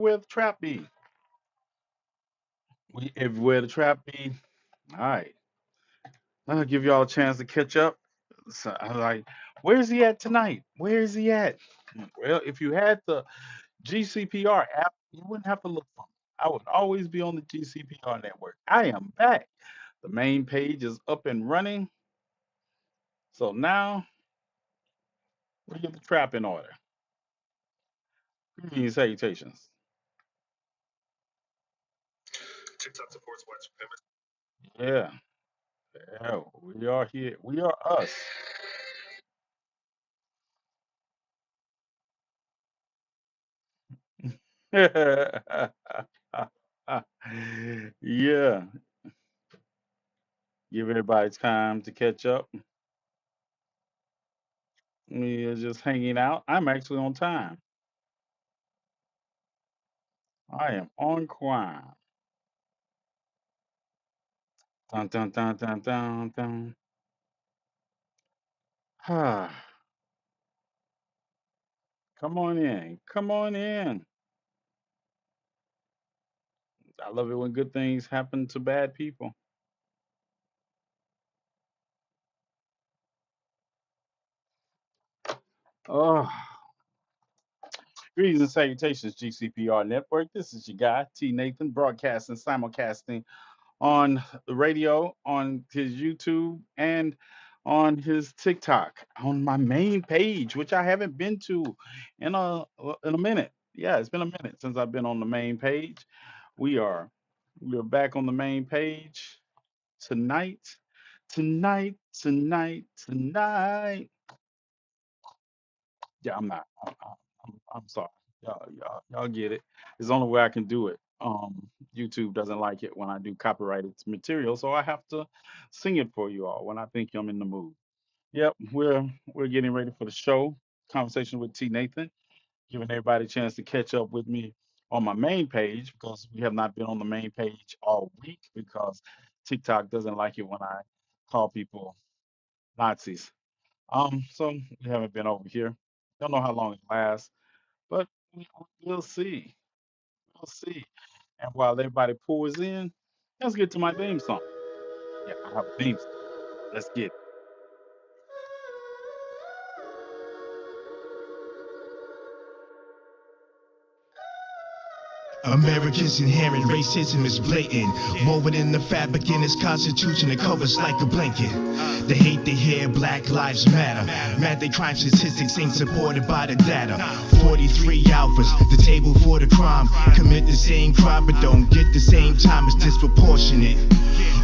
Where the trap be? We everywhere the trap be. All right, I'll give y'all a chance to catch up. So I'm like, where's he at tonight? Where is he at? Well, if you had the GCPR app, you wouldn't have to look for me. I would always be on the GCPR network. I am back. The main page is up and running. So now we get the trap in order. Greetings, salutations. Yeah, yeah, we are here. We are us. Yeah, give everybody time to catch up. We are just hanging out. I'm actually on time. I am on time. Dun dun dun dun dun dun. Ah, come on in. Come on in. I love it when good things happen to bad people. Oh, greetings and salutations, GCPR Network. This is your guy, T. Nathan, broadcasting, simulcasting on the radio, on his YouTube, and on his TikTok, on my main page, which I haven't been to in a minute. Yeah, it's been a minute since I've been on the main page. We are we are back on the main page tonight, tonight. Yeah, I'm not. I'm sorry. Y'all get it. It's the only way I can do it. YouTube doesn't like it when I do copyrighted material, so I have to sing it for you all when I think I'm in the mood. Yep, we're getting ready for the show. Conversation with T. Nathan, giving everybody a chance to catch up with me on my main page because we have not been on the main page all week because TikTok doesn't like it when I call people Nazis. So we haven't been over here. Don't know how long it lasts, but we'll see. We'll see. And while everybody pours in, let's get to my theme song. Yeah, I have a theme song. Let's get it. America's inherent racism is blatant, woven in the fabric in its constitution. It covers like a blanket. The hate they hear, Black Lives Matter. Mad they crime statistics ain't supported by the data. 43 alphas, the table for the crime. Commit the same crime but don't get the same time. It's disproportionate.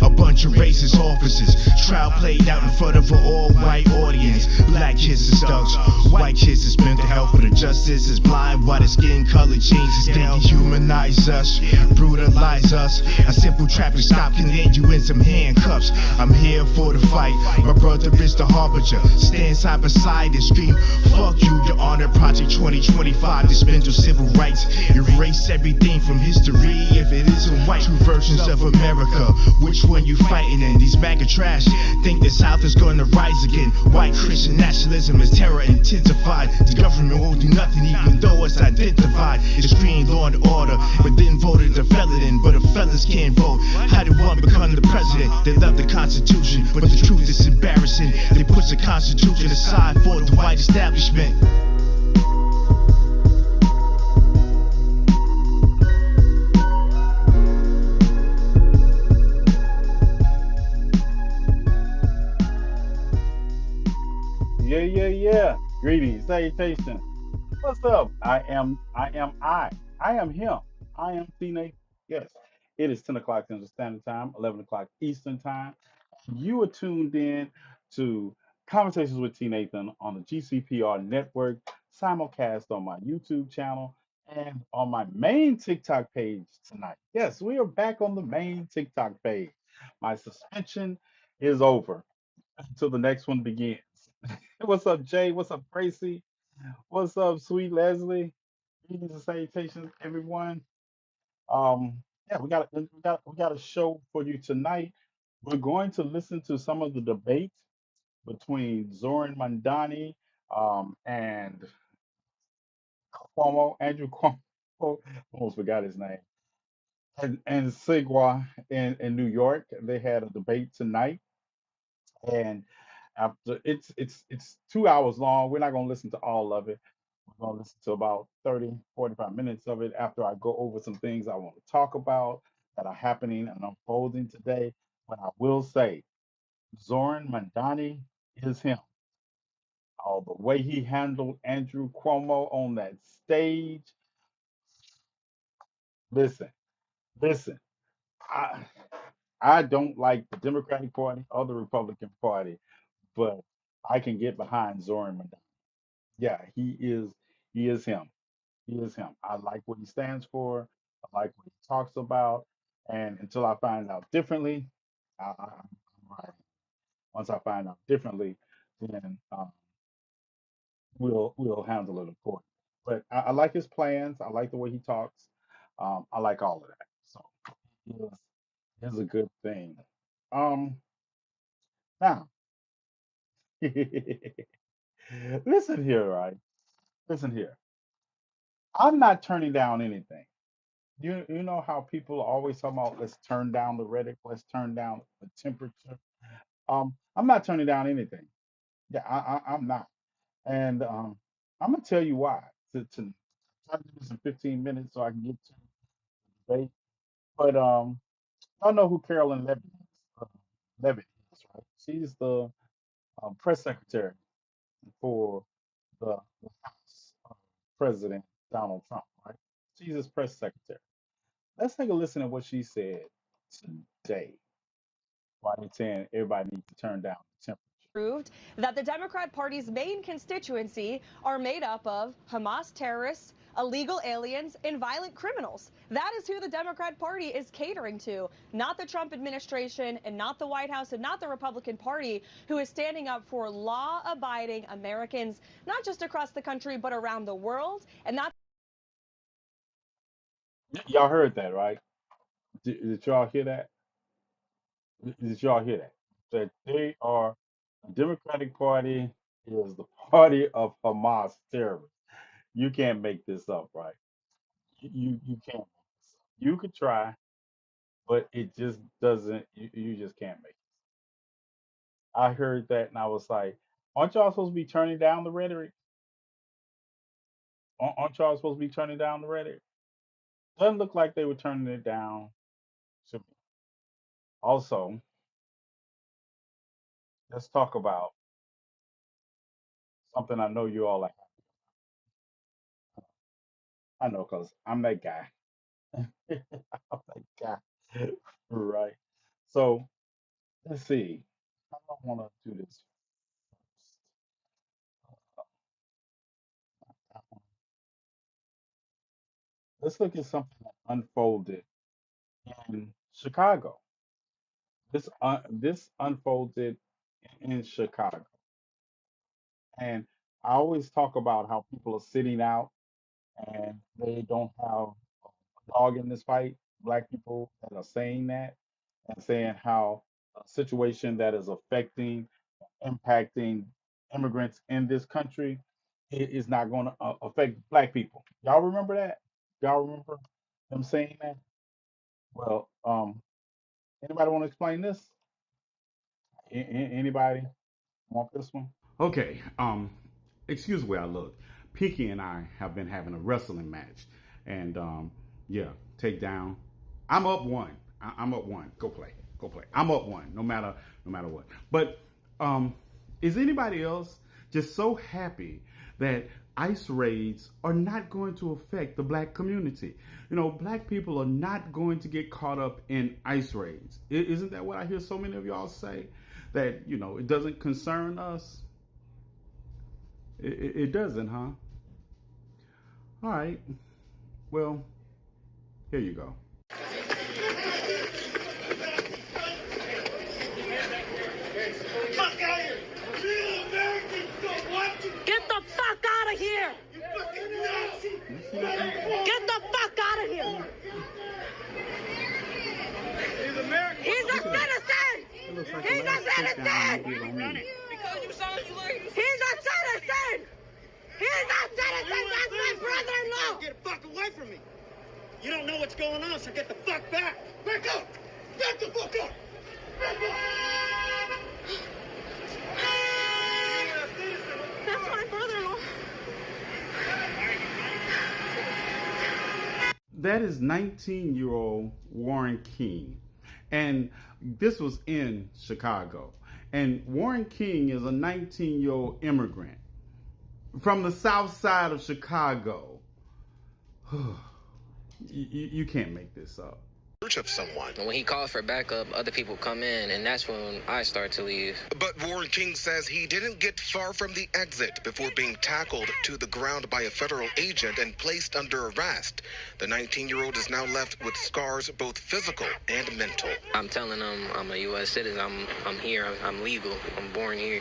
A bunch of racist officers. Trial played out in front of an all-white audience. Black kids is thugs, white kids is mental health, but the justice is blind. Why the skin color changes, they dehumanize us, brutalize us. A simple traffic stop can end you in some handcuffs. I'm here for the fight. My brother is the harbinger. Stand side by side and scream, fuck you, Your Honor. Project 2025, dismantle civil rights. Erase everything from history if it isn't white. Two versions of America. Which one you fighting in? These MAGA trash think the South is gonna rise again. White Christian nationalism is terror intensified. The government won't do nothing even though it's identified. It's green law and order, but then voted a felon in. But if felons can't vote, how did one become the president? They love the Constitution, but the truth is embarrassing. They push the Constitution aside for the white establishment. Yeah. Greetings, salutations. What's up? I am him. I am T. Nathan. Yes. It is 10 o'clock Central Standard Time, 11 o'clock Eastern Time. You are tuned in to Conversations with T. Nathan on the GCPR network, simulcast on my YouTube channel, and on my main TikTok page tonight. Yes, we are back on the main TikTok page. My suspension is over until the next one begins. What's up, Jay? What's up, Tracy? What's up, sweet Leslie? Greetings and salutations, everyone. Yeah, we got a show for you tonight. We're going to listen to some of the debate between Zoran Mandani and Andrew Cuomo. Oh, almost forgot his name. And Sigwa in New York, they had a debate tonight, and after it's 2 hours long. We're not gonna listen to all of it. We're gonna listen to about 30, 45 minutes of it after I go over some things I want to talk about that are happening and unfolding today. But I will say, Zoran Mandani is him. The way he handled Andrew Cuomo on that stage. Listen, listen. I I don't like the Democratic Party or the Republican Party, but I can get behind Zoran Mandani. Yeah, he is him. He is him. I like what he stands for. I like what he talks about. And until I find out differently, I'm right. Once I find out differently, then we'll handle it accordingly. But I like his plans. I like the way he talks. I like all of that. So is a good thing. Um, Now, listen here, right? Listen here. I'm not turning down anything. You know how people are always talking about let's turn down the rhetoric, let's turn down the temperature. I'm not turning down anything. Yeah, I'm not. And I'm gonna tell you why. To try to do this in 15 minutes so I can get to the debate. But y'all know who Carolyn Levitt is. Levitt is, right? She's the press secretary for the House President Donald Trump, right? She's his press secretary. Let's take a listen to what she said today. Why they're saying everybody needs to turn down the temperature. Proved that the Democrat Party's main constituency are made up of Hamas terrorists, illegal aliens, and violent criminals. That is who the Democrat Party is catering to, not the Trump administration and not the White House and not the Republican Party, who is standing up for law-abiding Americans, not just across the country, but around the world. And that's Y'all heard that, right? Did y'all hear that? Did y'all hear that? That they are the Democratic Party is the party of Hamas terrorists. You can't make this up, right? You can't make this up. You could try, but it just doesn't. You just can't make it. I heard that and I was like, aren't y'all supposed to be turning down the rhetoric? Aren't y'all supposed to be turning down the rhetoric? Doesn't look like they were turning it down to me. Also, let's talk about something I know you all like. I know because I'm that guy. I'm that guy. Right. So let's see. I don't want to do this first. Let's look at something that unfolded in Chicago. This unfolded in Chicago, and I always talk about how people are sitting out and they don't have a dog in this fight. Black people that are saying that and saying how a situation that is affecting, impacting immigrants in this country is not going to affect black people. Y'all remember that? Y'all remember them saying that? Well, anybody want to explain this? Anybody want this one? Okay, excuse the way I look. Pinky and I have been having a wrestling match, and yeah, takedown. I'm up one. I'm up one. Go play. Go play. I'm up one. No matter what. But is anybody else just so happy that ICE raids are not going to affect the black community? You know, black people are not going to get caught up in ICE raids. Isn't that what I hear so many of y'all say? That it doesn't concern us. It doesn't, huh? All right. Well, here you go. get the fuck out of here! Get the fuck out of here! He's a citizen! He's a citizen! He's a citizen! He's not citizen. That's my brother-in-law. Get the fuck away from me. You don't know what's going on, so get the fuck back. Back up. Back the fuck up. Back up. That's my brother-in-law. That is 19-year-old Warren King. And this was in Chicago. And Warren King is a 19-year-old immigrant from the south side of Chicago. You can't make this up. Of someone. When he called for backup, other people come in, and that's when I start to leave. But Warren King says he didn't get far from the exit before being tackled to the ground by a federal agent and placed under arrest. The 19-year-old is now left with scars, both physical and mental. I'm telling them I'm a U.S. citizen. I'm here. I'm legal. I'm born here.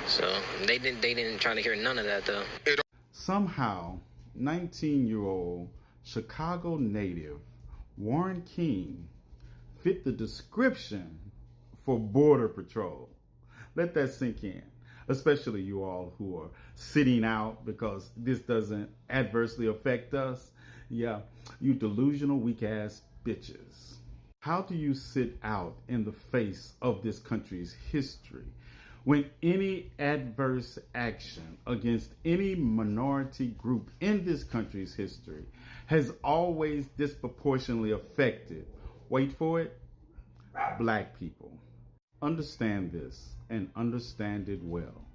So they didn't try to hear none of that though. Somehow, 19-year-old Chicago native Warren King fit the description for Border Patrol. Let that sink in, especially you all who are sitting out because this doesn't adversely affect us. Yeah, you delusional weak ass bitches. How do you sit out in the face of this country's history when any adverse action against any minority group in this country's history has always disproportionately affected, wait for it, black people? Understand this and understand it well.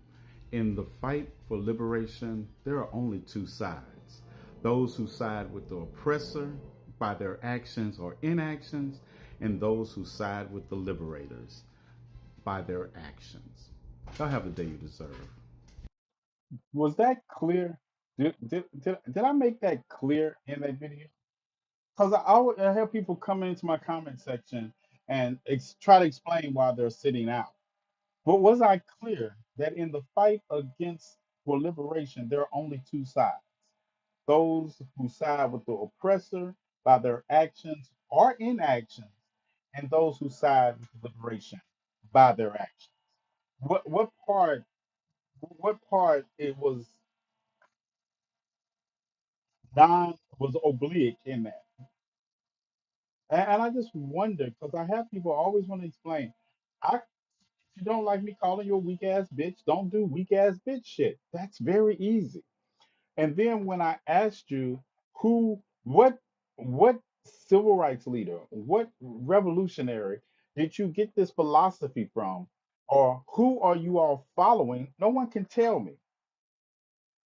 In the fight for liberation, there are only two sides: those who side with the oppressor by their actions or inactions, and those who side with the liberators by their actions. Y'all have the day you deserve. Was that clear? Did I make that clear in that video? Because I have people come into my comment section and try to explain why they're sitting out. But was I clear that in the fight against for liberation, there are only two sides: those who side with the oppressor by their actions or inactions, and those who side with liberation by their actions? What part? What part it was non was oblique in that? And I just wonder because I have people always want to explain. If you don't like me calling you a weak ass bitch, don't do weak ass bitch shit. That's very easy. And then when I asked you who, what civil rights leader, what revolutionary did you get this philosophy from, or who are you all following? No one can tell me.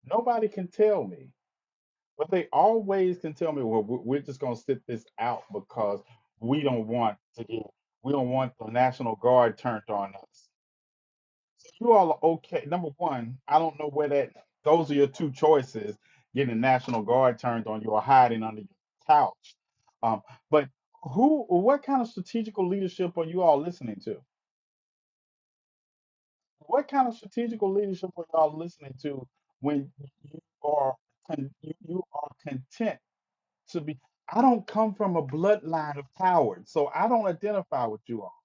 Nobody can tell me. But they always can tell me, well, we're just going to sit this out because we don't want to get, we don't want the National Guard turned on us. So you all are okay. Number one, I don't know where that, those are your two choices: getting the National Guard turned on you or hiding under your couch. But what kind of strategical leadership are you all listening to? What kind of strategical leadership are y'all listening to when you are you are content to be? I don't come from a bloodline of cowards, so I don't identify with you all.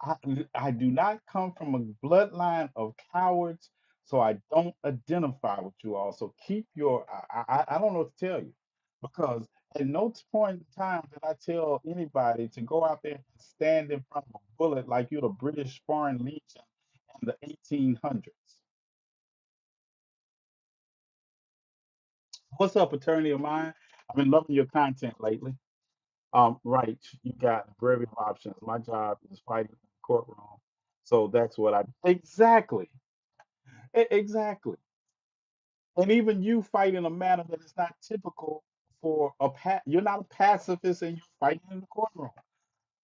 I, I do not come from a bloodline of cowards, so I don't identify with you all. So keep your, I don't know what to tell you because at no point in time did I tell anybody to go out there and stand in front of a bullet like you're the British Foreign Legion in the 1800s. What's up, attorney of mine? I've been loving your content lately. Right, you got a variety of options. My job is fighting in the courtroom, so that's what I exactly, exactly. And even you fight in a manner that is not typical for you're not a pacifist and you're fighting in the courtroom.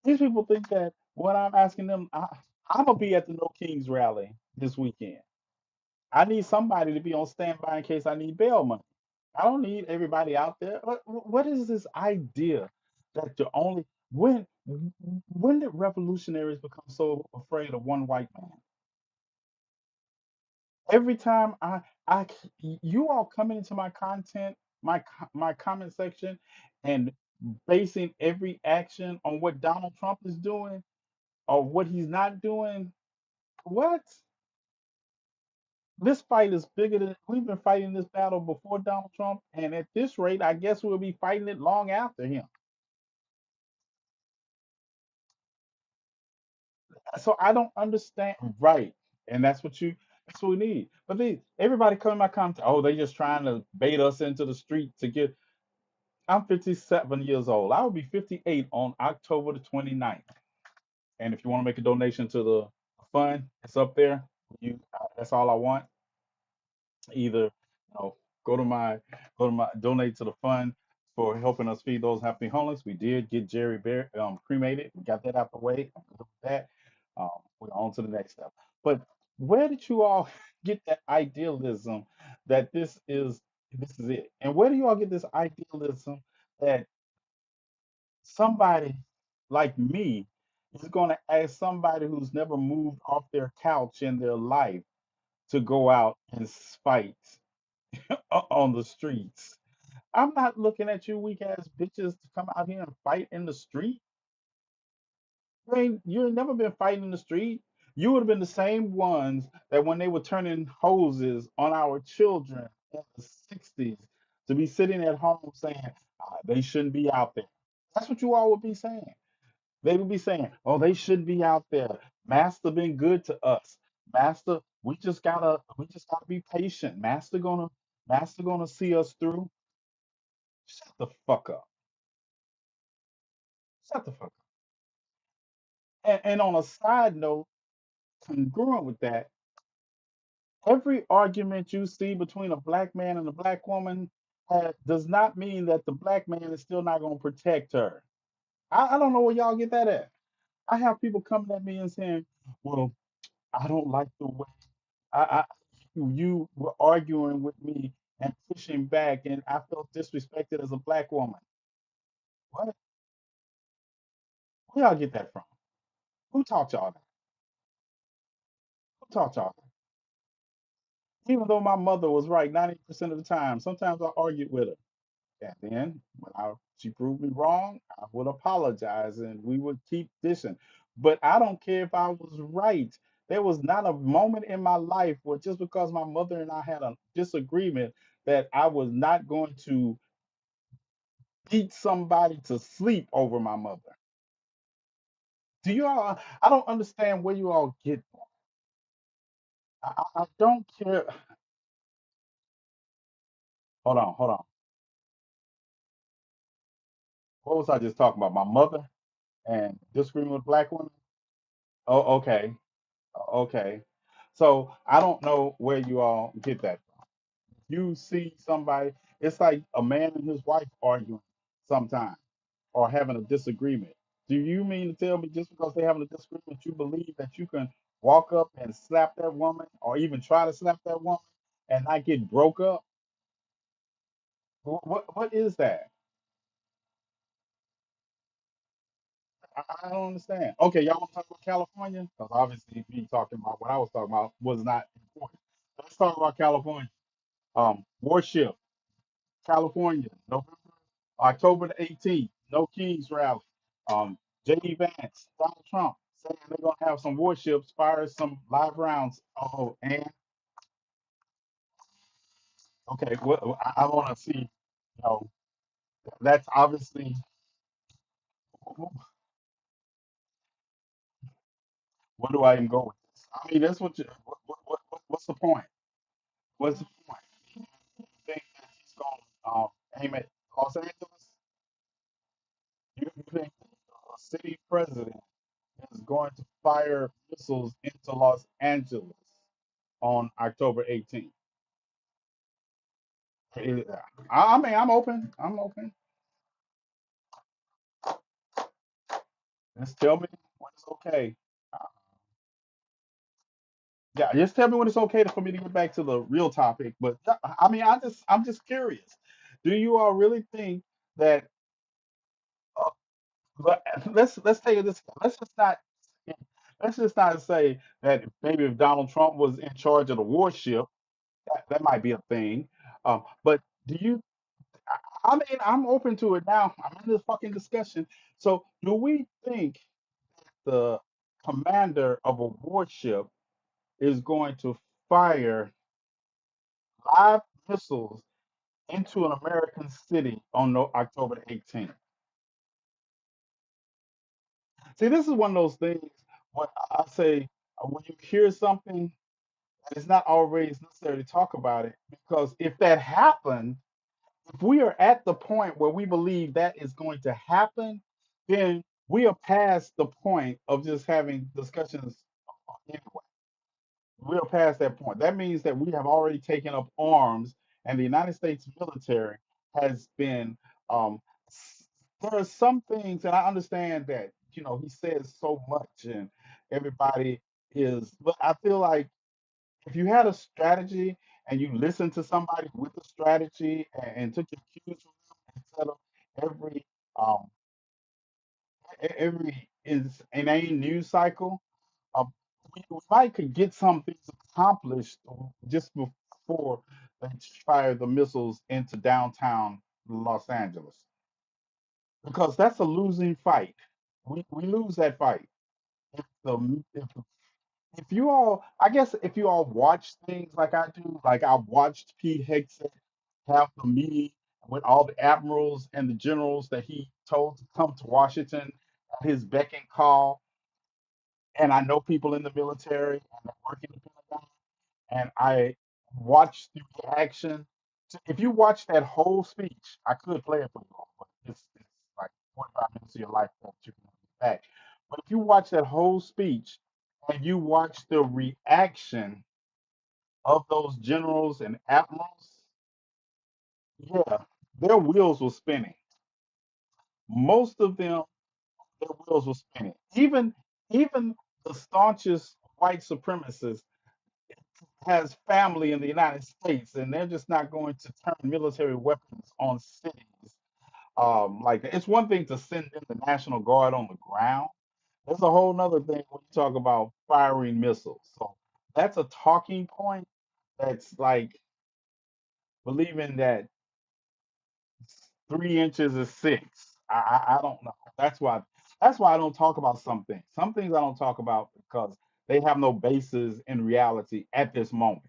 These people think that what I'm asking them, I'm gonna be at the No Kings rally this weekend. I need somebody to be on standby in case I need bail money. I don't need everybody out there. What is this idea that you're only when did revolutionaries become so afraid of one white man? Every time you all coming into my content, my comment section, and basing every action on what Donald Trump is doing or what he's not doing. What? This fight is bigger than we've been fighting this battle before Donald Trump, and at this rate, I guess we'll be fighting it long after him. So I don't understand. Right, and that's what we need. But everybody coming my comment, oh, they just trying to bait us into the street to get. I'm 57 years old. I will be 58 on October the 29th. And if you want to make a donation to the fund, it's up there. That's all I want. Either go to my donate to the fund for helping us feed those happy homeless. We did get Jerry Bear cremated. We got that out the way. I'm good with that. We're on to the next step. But where did you all get that idealism that this is it? And where do you all get this idealism that somebody like me is going to ask somebody who's never moved off their couch in their life to go out and fight on the streets? I'm not looking at you weak ass bitches to come out here and fight in the street. You ain't never been fighting in the street. You would have been the same ones that when they were turning hoses on our children in the 60s to be sitting at home saying they shouldn't be out there. That's what you all would be saying. They would be saying, "Oh, they shouldn't be out there. Master been good to us. Master, we just gotta be patient. Master gonna see us through." Shut the fuck up. Shut the fuck up. And on a side note, congruent with that, every argument you see between a black man and a black woman does not mean that the black man is still not going to protect her. I don't know where y'all get that at. I have people coming at me and saying, "Well, I don't like the way you were arguing with me and pushing back, and I felt disrespected as a black woman." What? Where y'all get that from? Who taught y'all that? Who taught y'all that? Even though my mother was right 90% of the time, sometimes I argued with her. And then she proved me wrong, I would apologize and we would keep dishing. But I don't care if I was right. There was not a moment in my life where just because my mother and I had a disagreement that I was not going to beat somebody to sleep over my mother. Do you all? I don't understand where you all get that. I don't care. Hold on. What was I just talking about? My mother and disagreeing with black women? Oh, okay. Okay. So I don't know where you all get that from. You see somebody, it's like a man and his wife arguing sometimes or having a disagreement. Do you mean to tell me just because they're having a disagreement, you believe that you can walk up and slap that woman or even try to slap that woman and not get broke up? What is that? I don't understand. Okay, y'all want to talk about California? Because obviously me talking about what I was talking about was not important. Let's talk about California. Warship, California, November, October the 18th, No Kings rally. Um, J.D. Vance, Donald Trump saying they're gonna have some warships fire some live rounds. Oh, and okay, I want to see. You that's obviously. Where do I even go with this? I mean, that's what's the point? What's the point? You think that he's gonna aim at Los Angeles? You think a city president is going to fire missiles into Los Angeles on October 18th? Eh, I mean, I'm open. I'm open. Just tell me when it's okay. Uh, Yeah, just tell me when it's okay for me to get back to the real topic. But yeah, I mean, I'm just curious. Do you all really think that? Uh, but let's take it this. Let's just not say that maybe if Donald Trump was in charge of the warship, that might be a thing. But do you? I mean, I'm open to it now. I'm in this fucking discussion. So, do we think the commander of a warship is going to fire live missiles into an American city on October the 18th. See, this is one of those things when I say when you hear something, it's not always necessary to talk about it because if that happened, if we are at the point where we believe that is going to happen, then we are past the point of just having discussions anyway. We're past that point. That means that we have already taken up arms, and the United States military has been. Um, there are some things, and I understand that he says so much, and everybody is. But I feel like if you had a strategy and you listened to somebody with a strategy and took your cues from them instead of every um, every is inane news cycle, uh, we might could get some things accomplished just before they fire the missiles into downtown Los Angeles, because that's a losing fight. We lose that fight. If the if you all, I guess, if you all watch things like I do, like I watched Pete Hegseth have the meeting with all the admirals and the generals that he told to come to Washington at his beck and call, and I know people in the military and that work in the Pentagon, and I watched the reaction. If you watch that whole speech, I could play it for you all, but it's like 45 minutes of your life that you can get back. But if you watch that whole speech and you watch the reaction of those generals and admirals, yeah, their wheels were spinning. Most of them, their wheels were spinning. Even the staunchest white supremacists has family in the United States, and they're just not going to turn military weapons on cities like that. It's one thing to send in the National Guard on the ground. There's a whole nother thing when you talk about firing missiles. So that's a talking point. That's like believing that 3 inches is six. I don't know. That's why I don't talk about some things. Some things I don't talk about because they have no basis in reality at this moment.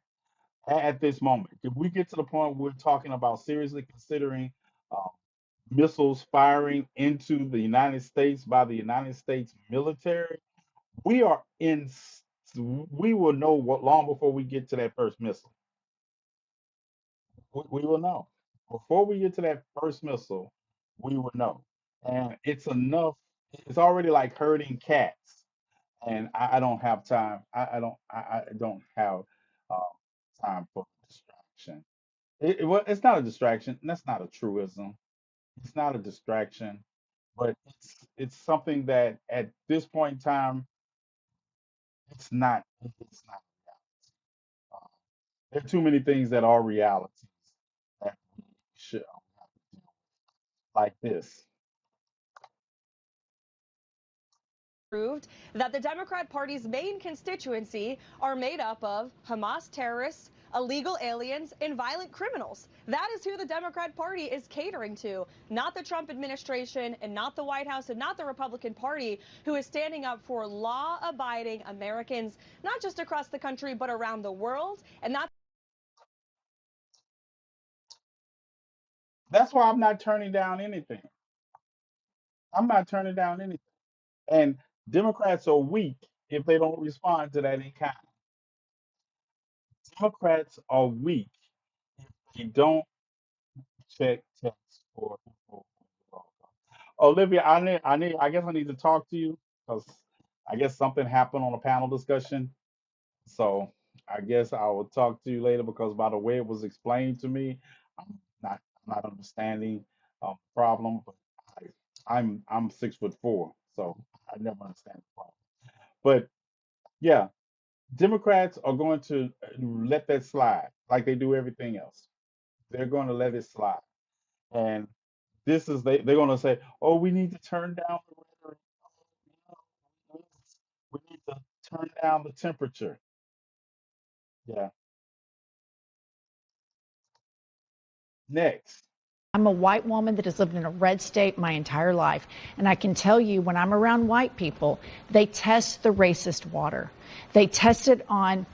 At this moment. If we get to the point where we're talking about seriously considering uh, missiles firing into the United States by the United States military, we are in. We will know what long before we get to that first missile. We will know before we get to that first missile. We will know, and it's enough. It's already like herding cats, and I don't have time. I don't have uh, time for distraction. Well, it's not a distraction. And that's not a truism. It's not a distraction, but it's something that at this point in time, it's not. It's not. Uh, there are too many things that are realities that we should have to deal with, like this. Proved that the Democrat Party's main constituency are made up of Hamas terrorists, illegal aliens, and violent criminals. That is who the Democrat Party is catering to, not the Trump administration and not the White House and not the Republican Party, who is standing up for law-abiding Americans, not just across the country, but around the world. And that's That's why I'm not turning down anything. I'm not turning down anything. And Democrats are weak if they don't respond to that in kind. Democrats are weak if they don't check text for. Olivia, I guess I need to talk to you because I guess something happened on a panel discussion. So I guess I will talk to you later because by the way it was explained to me, I'm not understanding the problem. But I'm 6'4", so I never understand the problem. But yeah, Democrats are going to let that slide like they do everything else. They're going to let it slide, and they're going to say, "Oh, we need to turn down the rhetoric. Oh, we need to turn down the temperature." Yeah. Next. I'm a white woman that has lived in a red state my entire life. And I can tell you, when I'm around white people, they test the racist water. They test it on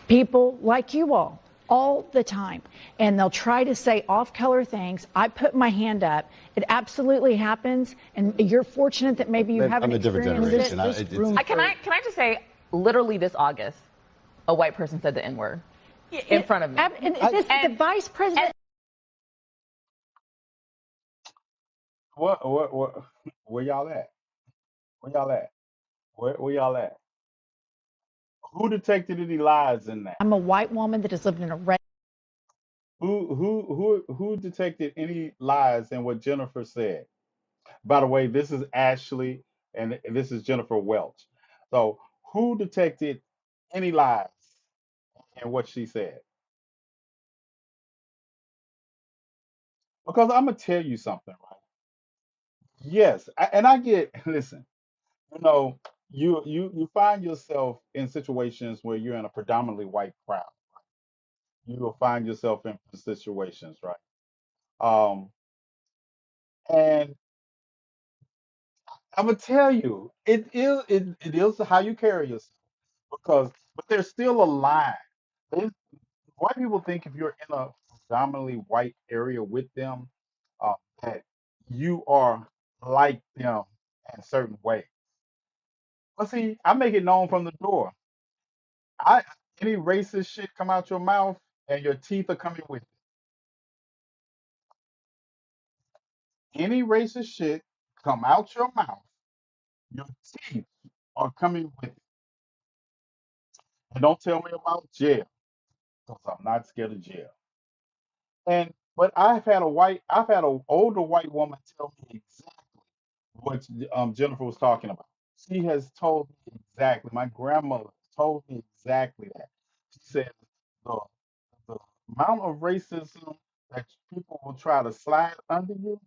people like you all. all the time. And they'll try to say off color things. I put my hand up. It absolutely happens. And you're fortunate that maybe you Then haven't I'm a different experienced generation. this room. Can I just say, literally this August, a white person said the N word in front of me. The vice president. What, where y'all at? Where y'all at? Where y'all at? Who detected any lies in that? I'm a white woman that has lived in a red. Who detected any lies in what Jennifer said? By the way, this is Ashley and this is Jennifer Welch. So who detected any lies in what she said? Because I'm gonna tell you something, right? Yes, and I get. Listen, you know, you find yourself in situations where you're in a predominantly white crowd. You will find yourself in situations, right? Um, and I'm gonna tell you, it is how you carry yourself. Because, but there's still a line. There's, white people think if you're in a predominantly white area with them, uh, that you are like them in a certain way. But see, I make it known from the door. I Any racist shit come out your mouth, and your teeth are coming with it. Any racist shit come out your mouth, your teeth are coming with it. And don't tell me about jail, because I'm not scared of jail. And but I've had an older white woman tell me exactly what Jennifer was talking about. She has told me exactly. My grandmother told me exactly that. She said the the amount of racism that people will try to slide under you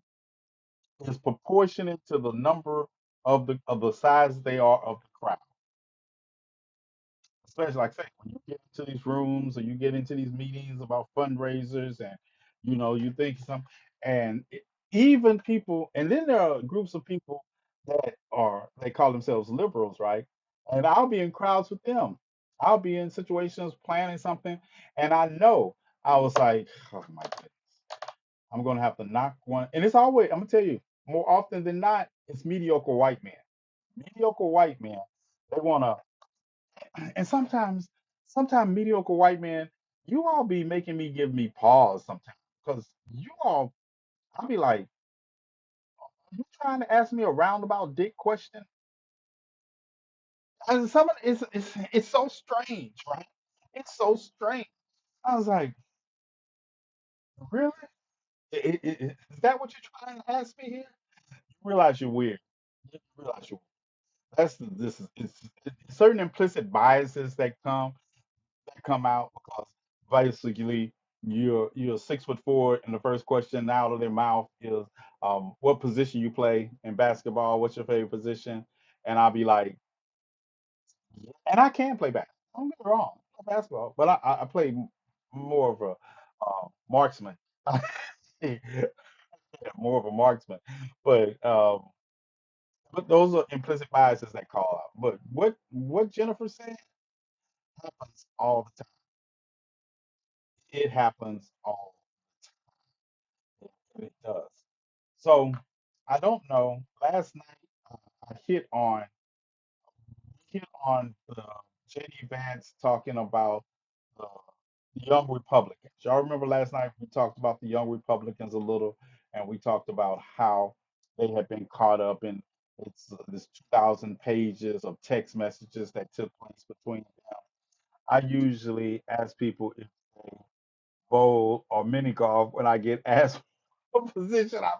is proportionate to the number of the size they are of the crowd. Especially like I say, when you get into these rooms or you get into these meetings about fundraisers and you think some and even people and then there are groups of people that are they call themselves liberals, right? And I'll be in crowds with them. I'll be in situations planning something and I know I was like, oh my goodness, I'm gonna have to knock one and it's always I'm gonna tell you, more often than not, it's mediocre white men. Mediocre white men, they wanna and sometimes mediocre white men, you all be making me give me pause sometimes because you all, I'll be like, you trying to ask me a roundabout dick question? And some of it's so strange, right? It's so strange. I was like, really? Is that what you're trying to ask me here? You realize you're weird. You realize you're this is it's certain implicit biases that come out because basically you're 6'4", and the first question out of their mouth is what position you play in basketball, what's your favorite position, and I'll be like, and I can play basketball. Don't get me wrong, I play basketball, but I play more of a marksman. Yeah, more of a marksman, but those are implicit biases that call out. But what Jennifer said happens all the time. It happens all and it does. So I don't know. Last night I hit on the JD Vance talking about the, the Young Republicans. Y'all remember last night we talked about the Young Republicans a little, and we talked about how they had been caught up in it's this 2,000 pages of text messages that took place between them. I usually ask people if they bowl or mini golf when I get asked what position I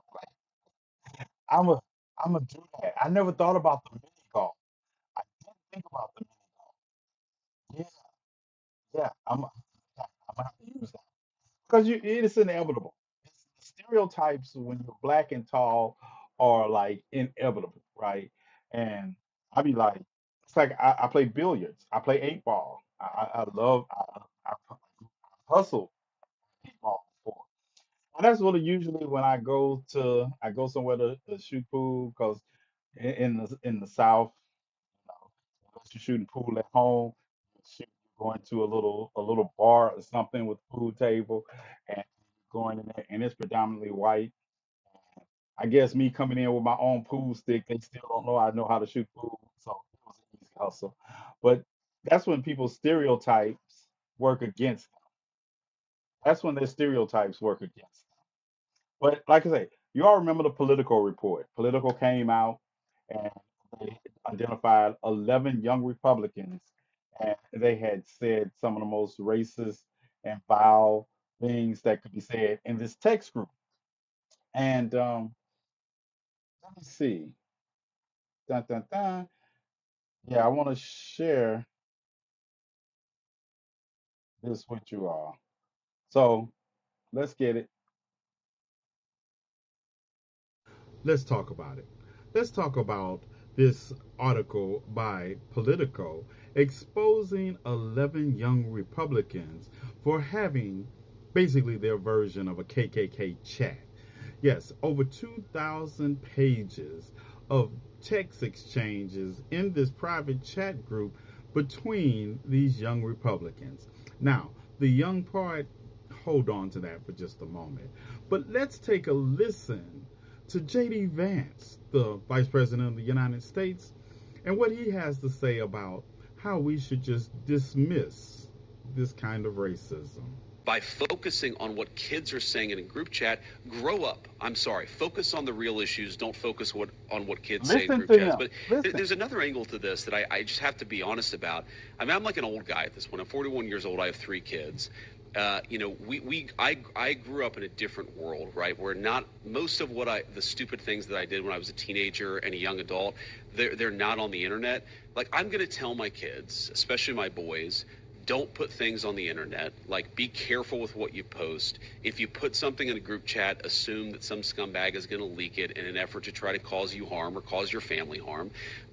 I'm a I'm a do that. I never thought about the mini golf. I didn't think about the mini golf. Yeah, yeah. I'm gonna have to use that because it is inevitable. It's, the stereotypes when you're black and tall are like inevitable, right? And I be like, it's like I play billiards. I play eight ball. I love I hustle eight ball before. And that's what usually when I go somewhere to shoot pool because in the South, unless you're shooting pool at home, shoot, going to a little bar or something with a pool table, and going in there, and it's predominantly white. I guess me coming in with my own pool stick, they still don't know I know how to shoot pool, so it was an easy hustle. But that's when people's stereotypes work against them. That's when their stereotypes work against them. But like I say, you all remember the Political report. Political came out and they identified 11 young Republicans, and they had said some of the most racist and vile things that could be said in this text group. And let me see. Dun, dun, dun. Yeah, I want to share this with you all. So let's get it. Let's talk about it. Let's talk about this article by Politico exposing 11 young Republicans for having basically their version of a KKK chat. Yes, over 2,000 pages of text exchanges in this private chat group between these young Republicans. Now, the young part, hold on to that for just a moment. But let's take a listen to J.D. Vance, the Vice President of the United States, and what he has to say about how we should just dismiss this kind of racism. By focusing on what kids are saying in a group chat, grow up. I'm sorry, focus on the real issues. Don't focus on what kids say in Listen group to chats. him. But Listen. there's another angle to this that I just have to be honest about. I mean, I'm like an old guy at this point. I'm 41 years old. I have 3 kids. I grew up in a different world, right? Where not most of the stupid things that I did when I was a teenager and a young adult, they're not on the internet. Like, I'm going to tell my kids, especially my boys, don't put things on the internet. Like, be careful with what you post. If you put something in a group chat, assume that some scumbag is going to leak it in an effort to try to cause you harm or cause your family harm.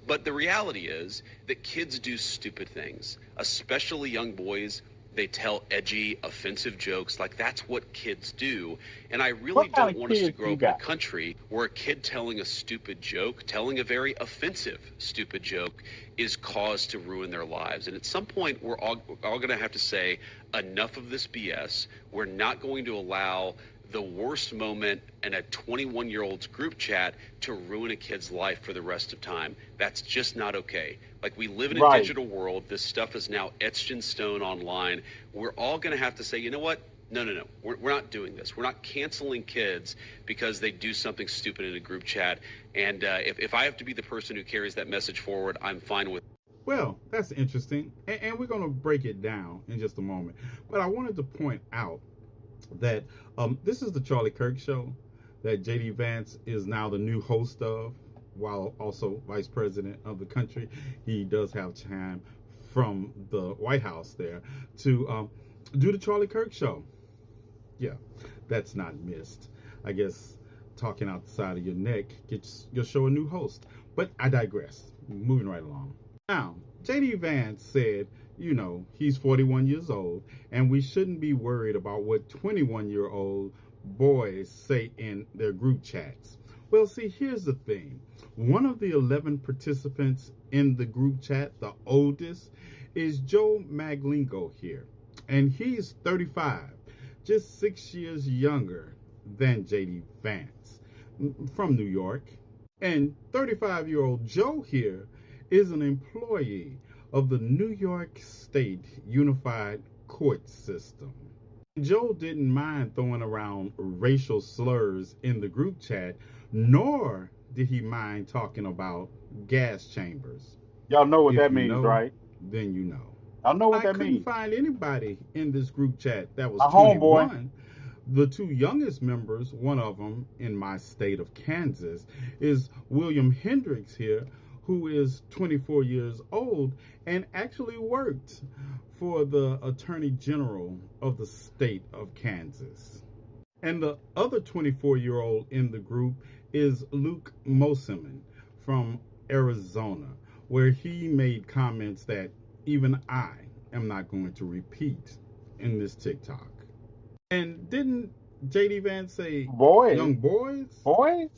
But the reality is that kids do stupid things, especially young boys. They tell edgy, offensive jokes. Like, that's what kids do. And I really What kind don't of want us to kids grow you up in a got? country where a kid telling a stupid joke, telling a very offensive stupid joke, is cause to ruin their lives. And at some point, we're all going to have to say, enough of this BS. We're not going to allow the worst moment in a 21-year-old's group chat to ruin a kid's life for the rest of time. That's just not okay. Like, we live in a Right. digital world. This stuff is now etched in stone online. We're all going to have to say, you know what? No. We're not doing this. We're not canceling kids because they do something stupid in a group chat. And if I have to be the person who carries that message forward, I'm fine with it. Well, that's interesting, and we're going to break it down in just a moment. But I wanted to point out that this is the Charlie Kirk Show that J.D. Vance is now the new host of, while also Vice President of the country. He does have time from the White House there to do the Charlie Kirk Show. Yeah, that's not missed. I guess talking out the side of your neck gets your show a new host. But I digress. Moving right along. Now, J.D. Vance said, he's 41 years old, and we shouldn't be worried about what 21-year-old boys say in their group chats. Well, see, here's the thing. One of the 11 participants in the group chat, the oldest, is Joe Maglingo here, and he's 35, just 6 years younger than J.D. Vance, from New York. And 35-year-old Joe here is an employee of the New York State Unified Court System. Joe didn't mind throwing around racial slurs in the group chat, nor did he mind talking about gas chambers. Y'all know what If that you means, know, right? then you know. Y'all know what I that couldn't means. find anybody in this group chat that was My homeboy. 21. The 2 youngest members, one of them in my state of Kansas, is William Hendricks here, who is 24 years old and actually worked for the Attorney General of the state of Kansas. And the other 24-year-old in the group is Luke Mosiman from Arizona, where he made comments that even I am not going to repeat in this TikTok. And didn't J.D. Vance say Boys. young boys? Boys?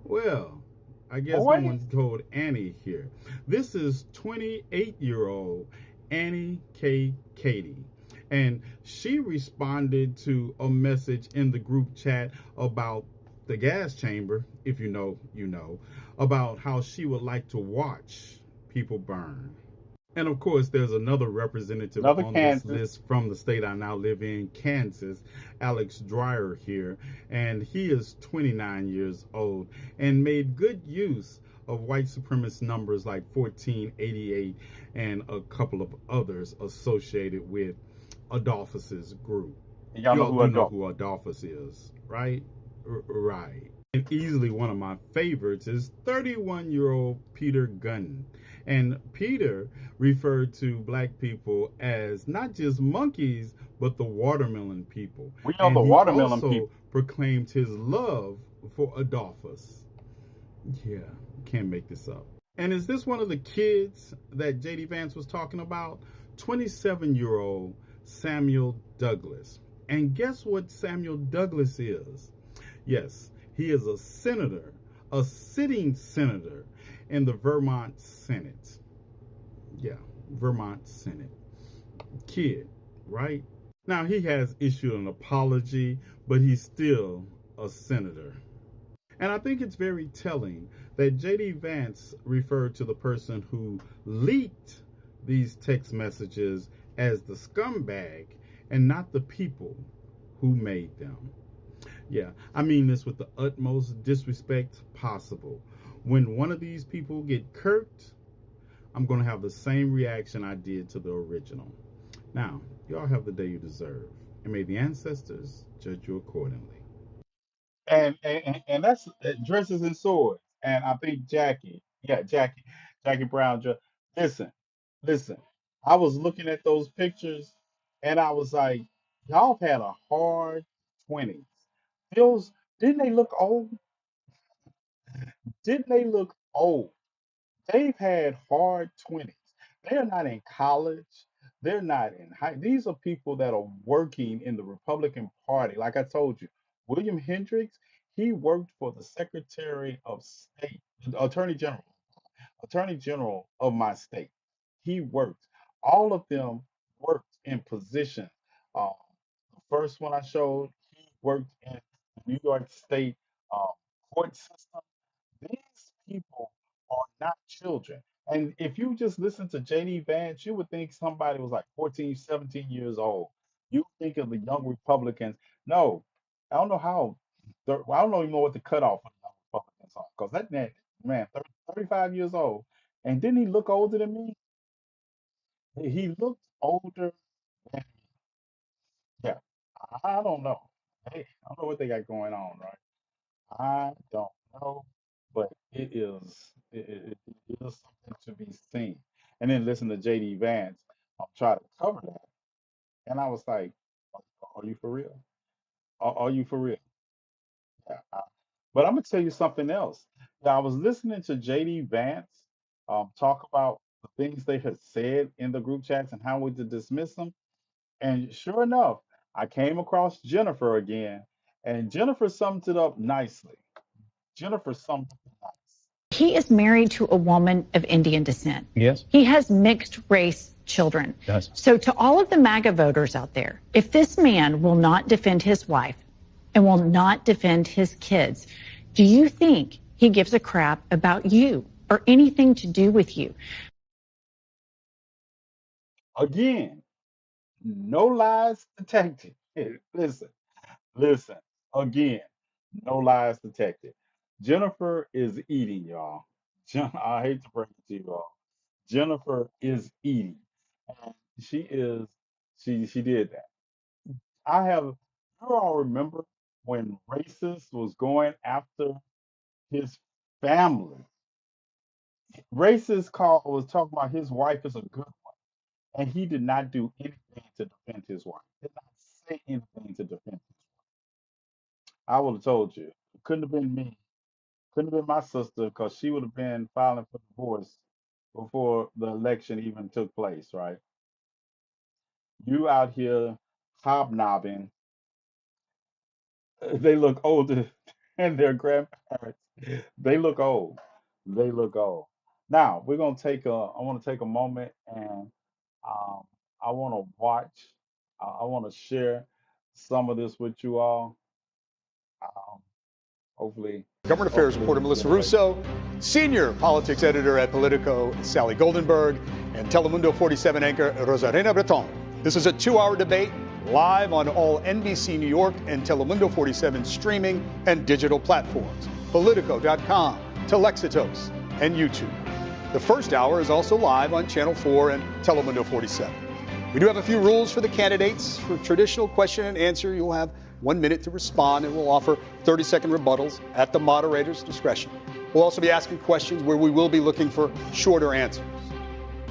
Well, I guess no Boys? one told Annie here. This is 28-year-old Annie K. Katie. And she responded to a message in the group chat about the gas chamber, if you know, you know, about how she would like to watch people burn. And of course, there's another representative Another on this Kansas. list from the state I now live in, Kansas, Alex Dreyer here. And he is 29 years old and made good use of white supremacist numbers like 1488 and a couple of others associated with Adolphus's group. Y'all know Y'all who do know adult. who Adolphus is, right? Right. And easily one of my favorites is 31-year-old Peter Gunn. And Peter referred to black people as not just monkeys, but the watermelon people. We know And the he watermelon also people. proclaimed his love for Adolphus. Yeah, can't make this up. And is this one of the kids that JD Vance was talking about? 27-year-old Samuel Douglas. And guess what Samuel Douglas is? Yes, he is a senator, a sitting senator in the Vermont Senate. Yeah, Vermont Senate. Kid, right? Now, he has issued an apology, but he's still a senator. And I think it's very telling that JD Vance referred to the person who leaked these text messages as the scumbag and not the people who made them. Yeah, I mean this with the utmost disrespect possible. When one of these people get kirked, I'm going to have the same reaction I did to the original. Now, y'all have the day you deserve, and may the ancestors judge you accordingly. And that's dresses and swords. And I think Jackie, yeah, Jackie Brown. Listen, listen. I was looking at those pictures, and I was like, y'all have had a hard 20s. Those didn't they look old? Didn't they look old? They've had hard 20s. They're not in college. They're not in high. These are people that are working in the Republican Party. Like I told you, William Hendricks, he worked for the Secretary of State, Attorney General of my state. He worked. All of them worked in positions. Uh, the first one I showed, he worked in the New York State uh, court system. These people are not children. And if you just listen to JD Vance, you would think somebody was like 14, 17 years old. You think of the young Republicans. No, I don't know how. I don't even know what the cutoff for the young Republicans are. Because man, 30, 35 years old. And didn't he look older than me? He looked older than me. Yeah. I don't know. Hey, I don't know what they got going on, right? I don't know, but it is something to be seen. And then listen to JD Vance try to cover that, and I was like, "Are you for real? Are you for real?" Yeah, but I'm gonna tell you something else. Yeah, I was listening to JD Vance talk about the things they had said in the group chats and how we to dismiss them. And sure enough, I came across Jennifer again, and Jennifer summed it up nicely. Jennifer summed it up nice. He is married to a woman of Indian descent. Yes. He has mixed race children. Yes. So, to all of the MAGA voters out there, if this man will not defend his wife and will not defend his kids, do you think he gives a crap about you or anything to do with you? Again, no lies detected. Listen, listen. Again, no lies detected. Jennifer is eating, y'all. I hate to break it to you all. Jennifer is eating. And she is, she did that. You all remember when racist was going after his family. Racist was talking about his wife is a good one, and he did not do anything to defend his wife. Did not say anything to defend his wife. I would have told you. It couldn't have been me. Couldn't have been my sister because she would have been filing for divorce before the election even took place, right? You out here hobnobbing. They look older than their grandparents. They look old. They look old. Now we're gonna take a. I want to take a moment and Um, I want to watch. I want to share some of this with you all. Um, hopefully, Government Affairs reporter Melissa Russo, senior politics editor at Politico Sally Goldenberg, and Telemundo 47 anchor Rosarena Breton. This is a 2-hour debate live on all NBC New York and Telemundo 47 streaming and digital platforms, Politico.com, Telexitos, and YouTube. The first hour is also live on Channel 4 and Telemundo 47. We do have a few rules for the candidates. For traditional question and answer, you'll have 1 minute to respond, and we'll offer 30-second rebuttals at the moderator's discretion. We'll also be asking questions where we will be looking for shorter answers.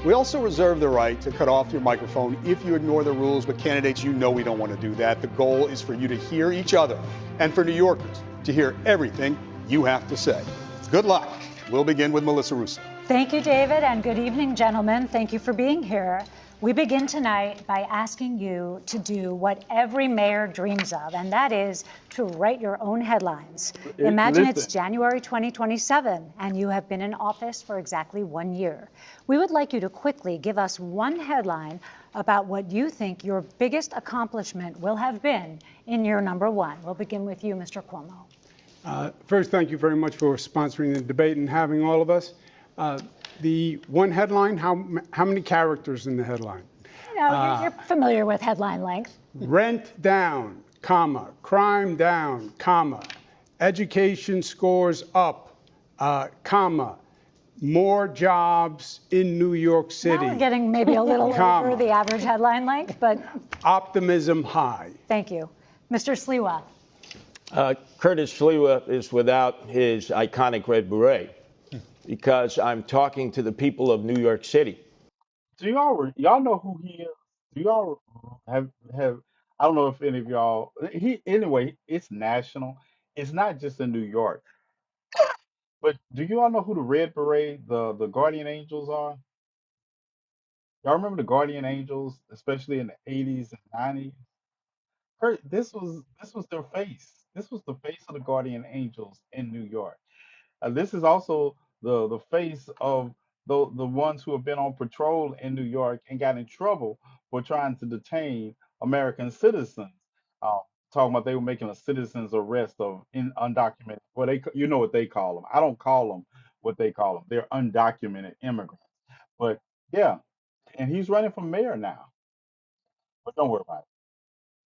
We also reserve the right to cut off your microphone if you ignore the rules, but candidates, you know we don't want to do that. The goal is for you to hear each other and for New Yorkers to hear everything you have to say. Good luck. We'll begin with Melissa Russo. Thank you, David, and good evening, gentlemen. Thank you for being here. We begin tonight by asking you to do what every mayor dreams of, and that is to write your own headlines. Imagine it's January 2027, and you have been in office for exactly 1 year. We would like you to quickly give us one headline about what you think your biggest accomplishment will have been in year number 1. We'll begin with you, Mr. Cuomo. First, thank you very much for sponsoring the debate and having all of us. The one headline, how many characters in the headline? You know, you're familiar with headline length. Rent down, comma, crime down, comma, education scores up, comma, more jobs in New York City. Now we're getting maybe a little over the average headline length, but optimism high. Thank you. Mr. Sliwa. Curtis Sliwa is without his iconic red beret because I'm talking to the people of New York City. Do y'all know who he is? Do y'all have I don't know if any of y'all anyway, it's national. It's not just in New York. But do you all know who the Red Beret, the Guardian Angels are? Y'all remember the Guardian Angels, especially in the 80s and 90s? This was their face. This was the face of the Guardian Angels in New York. This is also the face of the ones who have been on patrol in New York and got in trouble for trying to detain American citizens. Um, Talking about they were making a citizen's arrest of undocumented. Well, you know what they call them. I don't call them what they call them. They're undocumented immigrants. But yeah, and he's running for mayor now. But don't worry about it.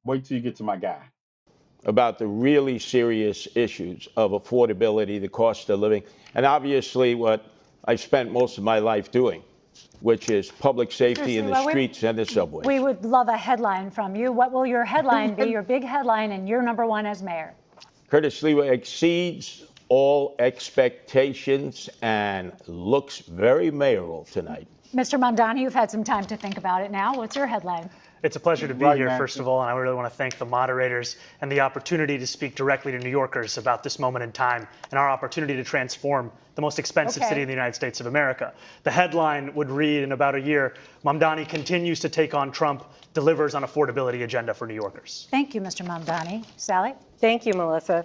Wait till you get to my guy. About the really serious issues of affordability, the cost of living, and obviously what I've spent most of my life doing, which is public safety in the streets and the subways. We would love a headline from you. What will your headline be, your big headline in year number 1 as mayor? Curtis Sliwa exceeds all expectations and looks very mayoral tonight. Mr. Mamdani, you've had some time to think about it now. What's your headline? It's a pleasure to be here, first of all, and I really want to thank the moderators and the opportunity to speak directly to New Yorkers about this moment in time and our opportunity to transform the most expensive city in the United States of America. The headline would read in about a year, Mamdani continues to take on Trump, delivers on affordability agenda for New Yorkers. Thank you, Mr. Mamdani. Sally? Thank you, Melissa.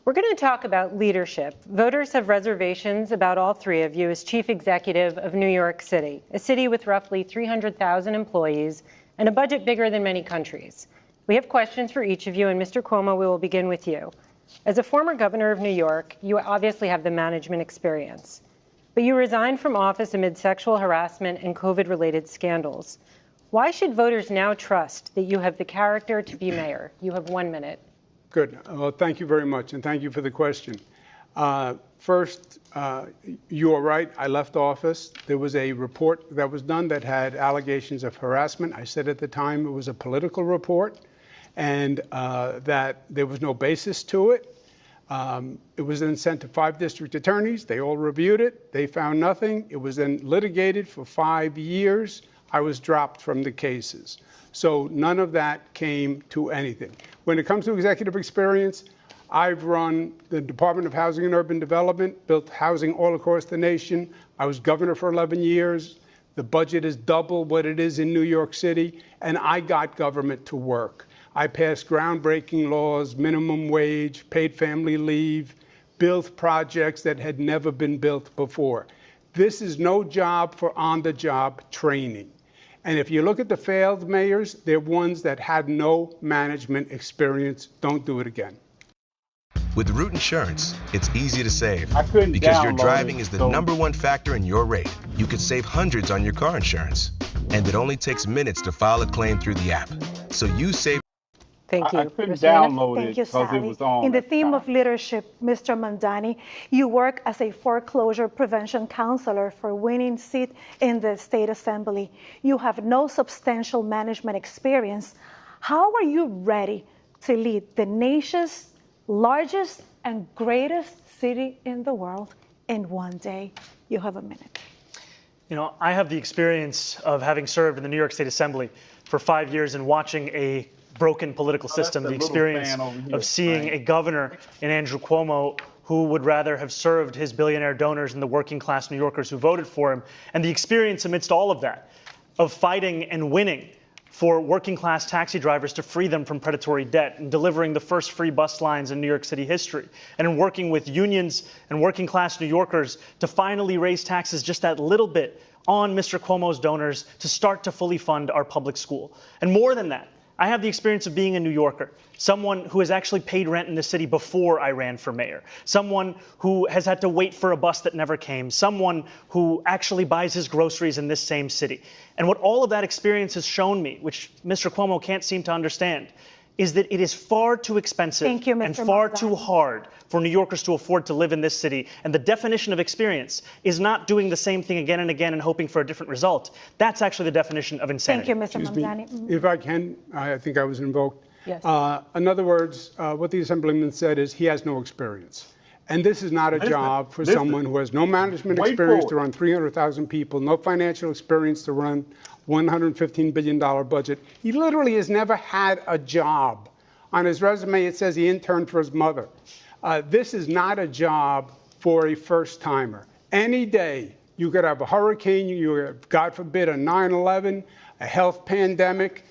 We're going to talk about leadership. Voters have reservations about all three of you as chief executive of New York City, a city with roughly 300,000 employees and a budget bigger than many countries. We have questions for each of you, and Mr. Cuomo, we will begin with you. As a former governor of New York, you obviously have the management experience, but you resigned from office amid sexual harassment and COVID-related scandals. Why should voters now trust that you have the character to be mayor? You have 1 minute. Good. Well, thank you very much, and thank you for the question. First, you are right. I left office. There was a report that was done that had allegations of harassment. I said at the time it was a political report and that there was no basis to it. It was then sent to 5 district attorneys. They all reviewed it. They found nothing. It was then litigated for 5 years. I was dropped from the cases. So none of that came to anything. When it comes to executive experience, I've run the Department of Housing and Urban Development, built housing all across the nation. I was governor for 11 years. The budget is double what it is in New York City, and I got government to work. I passed groundbreaking laws, minimum wage, paid family leave, built projects that had never been built before. This is no job for on-the-job training. And if you look at the failed mayors, they're ones that had no management experience. Don't do it again. With Root Insurance, it's easy to save I couldn't because your download driving it, is the so- #1 factor in your rate. You could save hundreds on your car insurance, and it only takes minutes to file a claim through the app. So you save. Thank you. I couldn't Christina? download it Thank you, because it Sally. was on. In the at the theme time. of leadership, Mr. Mandani, you work as a foreclosure prevention counselor for winning seat in the state assembly. You have no substantial management experience. How are you ready to lead the nation's largest and greatest city in the world in one day? You have a minute. You know, I have the experience of having served in the New York State Assembly for 5 years and watching a broken political system, the experience of seeing a governor in Andrew Cuomo who would rather have served his billionaire donors and the working class New Yorkers who voted for him, and the experience amidst all of that of fighting and winning for working class taxi drivers to free them from predatory debt and delivering the first free bus lines in New York City history, and in working with unions and working class New Yorkers to finally raise taxes just that little bit on Mr. Cuomo's donors to start to fully fund our public school. And more than that, I have the experience of being a New Yorker, someone who has actually paid rent in the city before I ran for mayor, someone who has had to wait for a bus that never came, someone who actually buys his groceries in this same city. And what all of that experience has shown me, which Mr. Cuomo can't seem to understand, is that it is far too expensive and far too hard for New Yorkers to afford to live in this city. And the definition of experience is not doing the same thing again and again and hoping for a different result. That's actually the definition of insanity. Thank you, Mr. Mamdani. If I can, I think I was invoked. Yes. In other words, what the Assemblyman said is he has no experience. And this is not a job for someone who has no management experience to run 300,000 people, no financial experience to run $115 billion budget. He literally has never had a job. On his resume, it says he interned for his mother. This is not a job for a first-timer. Any day, you could have a hurricane, you have, God forbid, a 9/11, a health pandemic.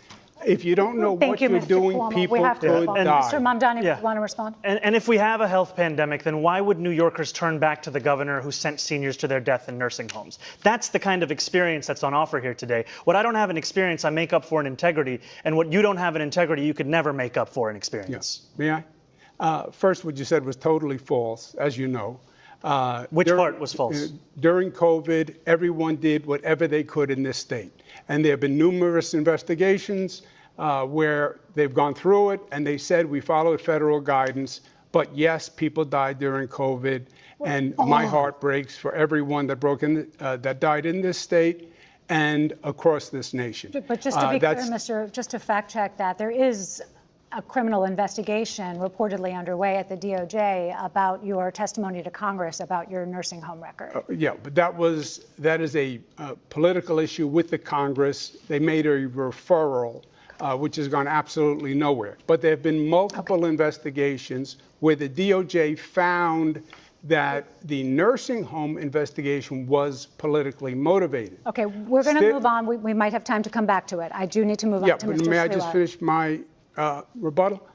If you don't know what you're doing, people could die. Mr. Mamdani, you want to respond? And if we have a health pandemic, then why would New Yorkers turn back to the governor who sent seniors to their death in nursing homes? That's the kind of experience that's on offer here today. What I don't have in experience, I make up for in integrity. And what you don't have in integrity, you could never make up for in experience. Yes. May I? First, what you said was totally false, as you know. Which part was false? During COVID, everyone did whatever they could in this state. And there have been numerous investigations where they've gone through it and they said we followed federal guidance. But yes, people died during COVID. And my heart breaks for everyone that died in this state and across this nation. But just to be clear, just to fact check that, there is a criminal investigation reportedly underway at the DOJ about your testimony to Congress about your nursing home record. Yeah, but that is a political issue with the Congress. They made a referral, which has gone absolutely nowhere. But there have been multiple investigations where the DOJ found that the nursing home investigation was politically motivated. Okay, we're going to move on. We might have time to come back to it. I do need to move on to Mr. Yeah, but may I just finish my rebuttal?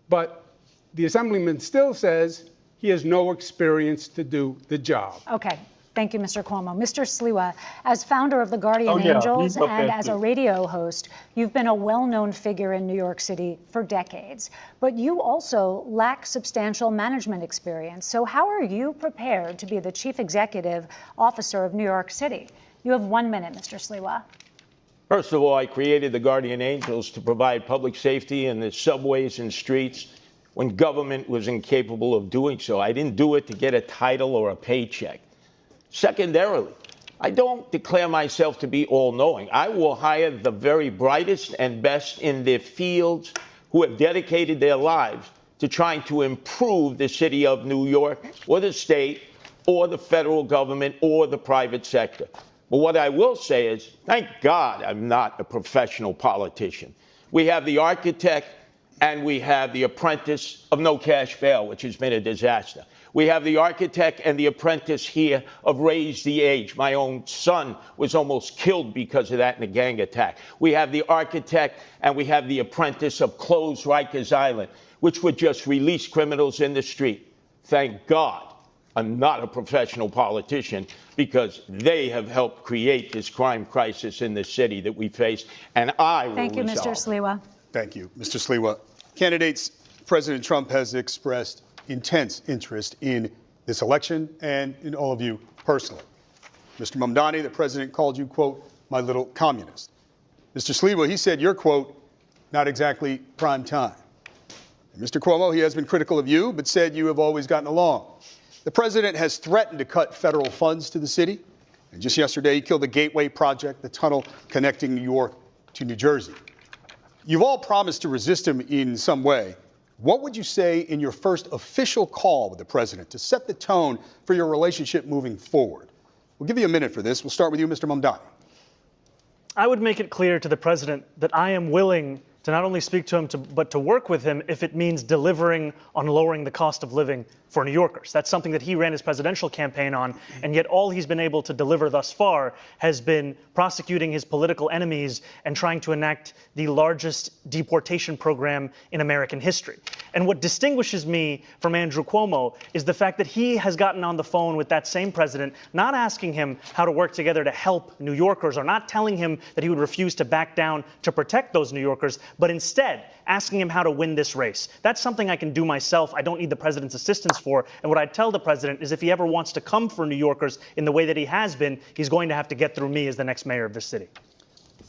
But the Assemblyman still says he has no experience to do the job. Okay. Thank you, Mr. Cuomo. Mr. Sliwa, as founder of the Guardian Angels and as a radio host, you've been a well-known figure in New York City for decades. But you also lack substantial management experience. So how are you prepared to be the chief executive officer of New York City? You have 1 minute, Mr. Sliwa. First of all, I created the Guardian Angels to provide public safety in the subways and streets when government was incapable of doing so. I didn't do it to get a title or a paycheck. Secondarily, I don't declare myself to be all-knowing. I will hire the very brightest and best in their fields who have dedicated their lives to trying to improve the city of New York or the state or the federal government or the private sector. But what I will say is, thank God I'm not a professional politician. We have the architect and we have the apprentice of no cash bail, which has been a disaster. We have the architect and the apprentice here of Raise the Age. My own son was almost killed because of that in a gang attack. We have the architect and we have the apprentice of Close Rikers Island, which would just release criminals in the street. Thank God I'm not a professional politician because they have helped create this crime crisis in the city that we face, and I will Thank you, resolve. Mr. Sliwa. Thank you, Mr. Sliwa. Candidates, President Trump has expressed intense interest in this election and in all of you personally. Mr. Mamdani, the president called you, quote, my little communist. Mr. Sliwa, he said you're, quote, not exactly prime time. And Mr. Cuomo, he has been critical of you, but said you have always gotten along. The president has threatened to cut federal funds to the city. And just yesterday, he killed the Gateway Project, the tunnel connecting New York to New Jersey. You've all promised to resist him in some way. What would you say in your first official call with the president to set the tone for your relationship moving forward? We'll give you a minute for this. We'll start with you, Mr. Mamdani. I would make it clear to the president that I am willing to not only speak to him, but to work with him if it means delivering on lowering the cost of living for New Yorkers. That's something that he ran his presidential campaign on, and yet all he's been able to deliver thus far has been prosecuting his political enemies and trying to enact the largest deportation program in American history. And what distinguishes me from Andrew Cuomo is the fact that he has gotten on the phone with that same president, not asking him how to work together to help New Yorkers, or not telling him that he would refuse to back down to protect those New Yorkers, but instead asking him how to win this race. That's something I can do myself. I don't need the president's assistance for. And what I'd tell the president is if he ever wants to come for New Yorkers in the way that he has been, he's going to have to get through me as the next mayor of this city.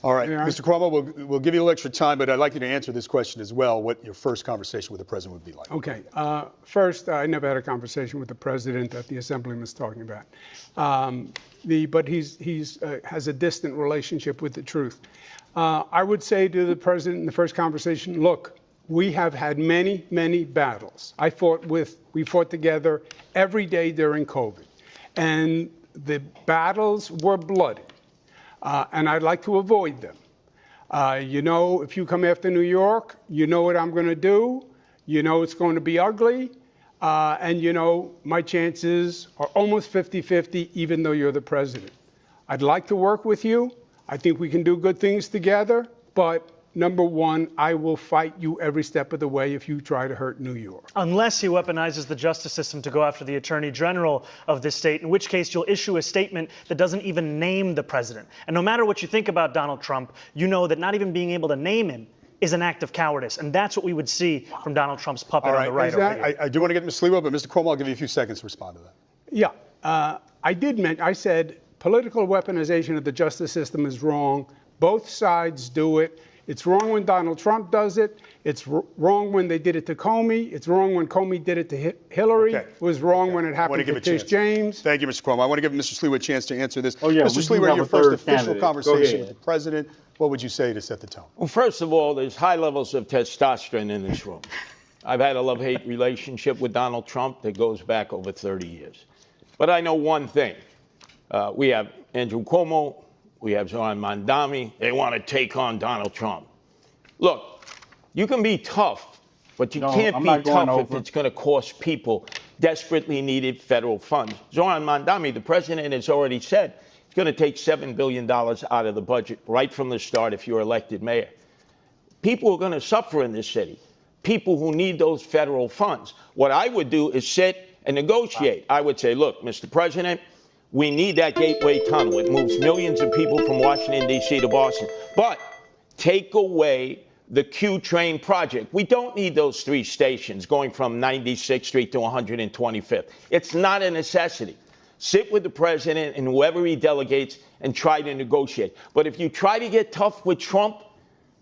All right, Mr. Cuomo, we'll give you a little extra time, but I'd like you to answer this question as well, what your first conversation with the president would be like. Okay. First, I never had a conversation with the president that the Assemblyman is talking about. But he has a distant relationship with the truth. I would say to the president in the first conversation, look, we have had many, many battles. We fought together every day during COVID. And the battles were bloody. And I'd like to avoid them. If you come after New York, you know what I'm going to do. You know it's going to be ugly. And my chances are almost 50-50, even though you're the president. I'd like to work with you. I think we can do good things together. But number one, I will fight you every step of the way if you try to hurt New York. Unless he weaponizes the justice system to go after the attorney general of this state, in which case you'll issue a statement that doesn't even name the president. And no matter what you think about Donald Trump, you know that not even being able to name him is an act of cowardice. And that's what we would see from Donald Trump's puppet on the right over here. I do want to get Ms. Sliwa, but Mr. Cuomo, I'll give you a few seconds to respond to that. Yeah, I said political weaponization of the justice system is wrong. Both sides do it. It's wrong when Donald Trump does it. It's wrong when they did it to Comey. It's wrong when Comey did it to Hillary. It was wrong when it happened to Tish James. Thank you, Mr. Cuomo. I want to give Mr. Sliwa a chance to answer this. Mr. Sliwa, in your first official conversation with the president, what would you say to set the tone? Well, first of all, there's high levels of testosterone in this room. I've had a love-hate relationship with Donald Trump that goes back over 30 years. But I know one thing. We have Andrew Cuomo. We have Zoran Mamdani. They want to take on Donald Trump. Look, you can be tough, but you can't be tough if it's going to cost people desperately needed federal funds. Zoran Mamdani, the president, has already said it's going to take $7 billion out of the budget right from the start if you're elected mayor. People are going to suffer in this city, people who need those federal funds. What I would do is sit and negotiate. I would say, look, Mr. President, we need that Gateway Tunnel. It moves millions of people from Washington, D.C. to Boston. But take away the Q train project. We don't need those 3 stations going from 96th Street to 125th. It's not a necessity. Sit with the president and whoever he delegates and try to negotiate. But if you try to get tough with Trump,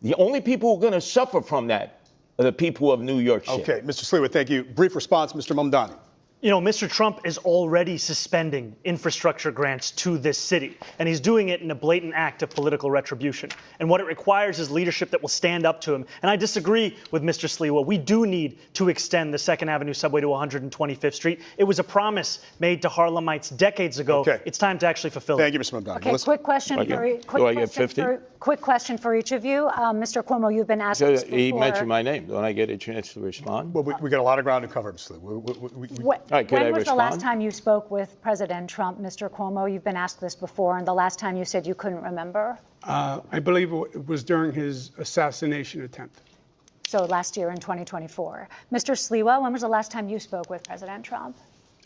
the only people who are going to suffer from that are the people of New York City. Okay, Mr. Sliwa, thank you. Brief response, Mr. Mamdani. Mr. Trump is already suspending infrastructure grants to this city, and he's doing it in a blatant act of political retribution. And what it requires is leadership that will stand up to him. And I disagree with Mr. Sliwa. We do need to extend the 2nd Avenue subway to 125th Street. It was a promise made to Harlemites decades ago. Okay. It's time to actually fulfill it. Thank you, Mr. Mamdani. Okay, quick question for each of you. Mr. Cuomo, you've been asked this before. He mentioned my name. Don't I get a chance to respond? Well, we got a lot of ground to cover, Mr. Sliwa. When was the last time you spoke with President Trump, Mr. Cuomo? You've been asked this before, and the last time you said you couldn't remember? I believe it was during his assassination attempt. So last year in 2024. Mr. Sliwa, when was the last time you spoke with President Trump?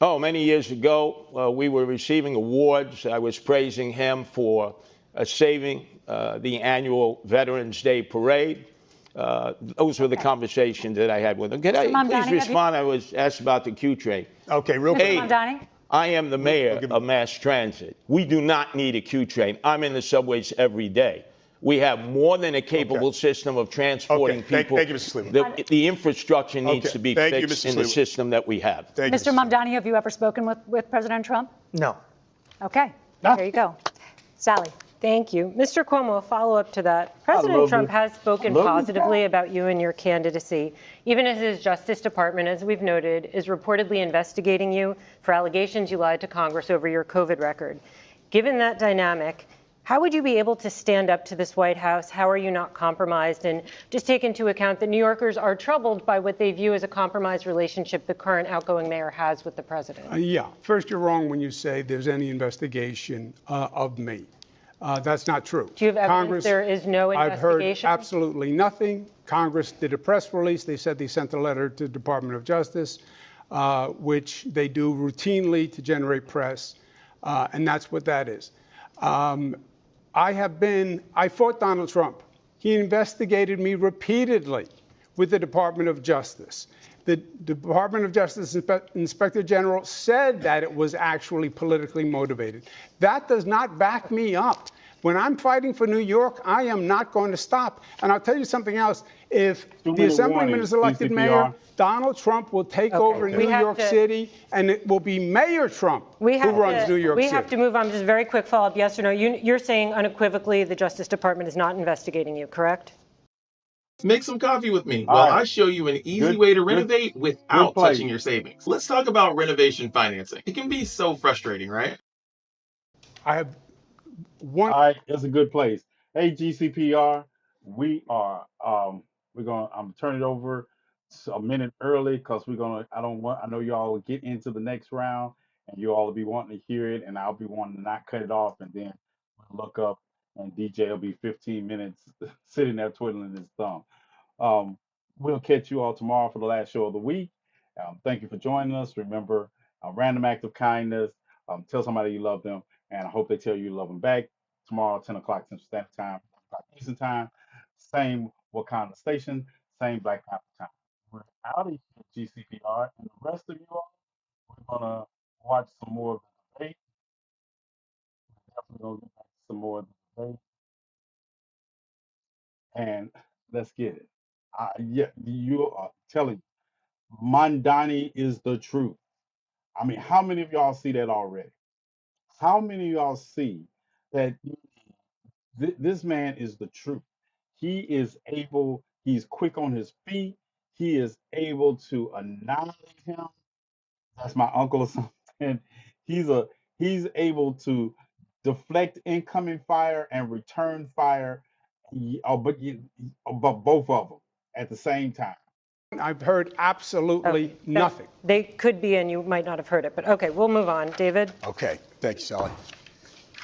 Oh, many years ago, we were receiving awards. I was praising him for saving the annual Veterans Day parade. Those were the conversations that I had with him. Can I please respond? I was asked about the Q train. Okay, real quick. Mr. Mamdani? I am the mayor of mass transit. We do not need a Q train. I'm in the subways every day. We have more than a capable system of transporting people. Thank you, Mr. Cleveland. The infrastructure needs to be fixed in the system that we have. Mr. Mamdani, have you ever spoken with President Trump? No. Okay, there you go. Sally. Thank you. Mr. Cuomo, a follow-up to that. President Trump has spoken positively about you and your candidacy, even as his Justice Department, as we've noted, is reportedly investigating you for allegations you lied to Congress over your COVID record. Given that dynamic, how would you be able to stand up to this White House? How are you not compromised? And just take into account that New Yorkers are troubled by what they view as a compromised relationship the current outgoing mayor has with the president. Yeah. First, you're wrong when you say there's any investigation of me. That's not true. Do you have evidence there is no investigation? I've heard absolutely nothing. Congress did a press release. They said they sent a letter to the Department of Justice, which they do routinely to generate press, and that's what that is. I fought Donald Trump. He investigated me repeatedly with the Department of Justice. The Department of Justice Inspector General said that it was actually politically motivated. That does not back me up. When I'm fighting for New York, I am not going to stop. And I'll tell you something else. If the Assemblyman is elected mayor, Donald Trump will take over New York City, and it will be Mayor Trump who runs New York City. We have to move on. Just a very quick follow-up, yes or no. You're saying unequivocally the Justice Department is not investigating you, correct? Make some coffee with me while I show you an easy way to renovate without touching your savings. Let's talk about renovation financing. It can be so frustrating, right? I have one. All right, it's a good place. Hey, GCPR, we are I'm gonna turn it over a minute early because I know y'all will get into the next round and you all will be wanting to hear it, and I'll be wanting to not cut it off, and then we'll look up and DJ will be 15 minutes sitting there twiddling his thumb. We'll catch you all tomorrow for the last show of the week. Thank you for joining us. Remember, a random act of kindness. Tell somebody you love them, and I hope they tell you you love them back. Tomorrow, 10 o'clock Central Standard Time, 10 o'clock Eastern Time. Same Wakanda station, same Black Panther time. We're out of here, GCPR, and the rest of you all, we're going to watch some more of the debate. We're definitely going to get back to some more of the debate. And let's get it. Yeah, you are telling you, Mamdani is the truth. I mean, how many of y'all see that already? How many of y'all see that this man is the truth? He is able, he's quick on his feet. He is able to annihilate him. That's my uncle or something. He's able to deflect incoming fire and return fire, but both of them at the same time. I've heard absolutely nothing. They could be, and you might not have heard it, but okay, we'll move on. David? Okay, thank you, Sally.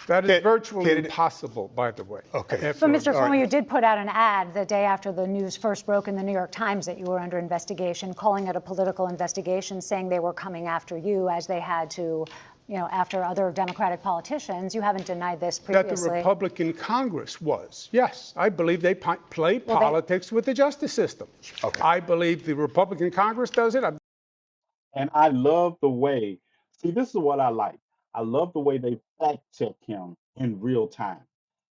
That is virtually impossible, by the way. Okay. But Mr. Cuomo, you did put out an ad the day after the news first broke in the New York Times that you were under investigation, calling it a political investigation, saying they were coming after you as they had to, after other Democratic politicians. You haven't denied this previously. That the Republican Congress was. Yes, I believe they play politics with the justice system. Okay. I believe the Republican Congress does it. And I love the way, see, this is what I like. I love the way they fact check him in real time.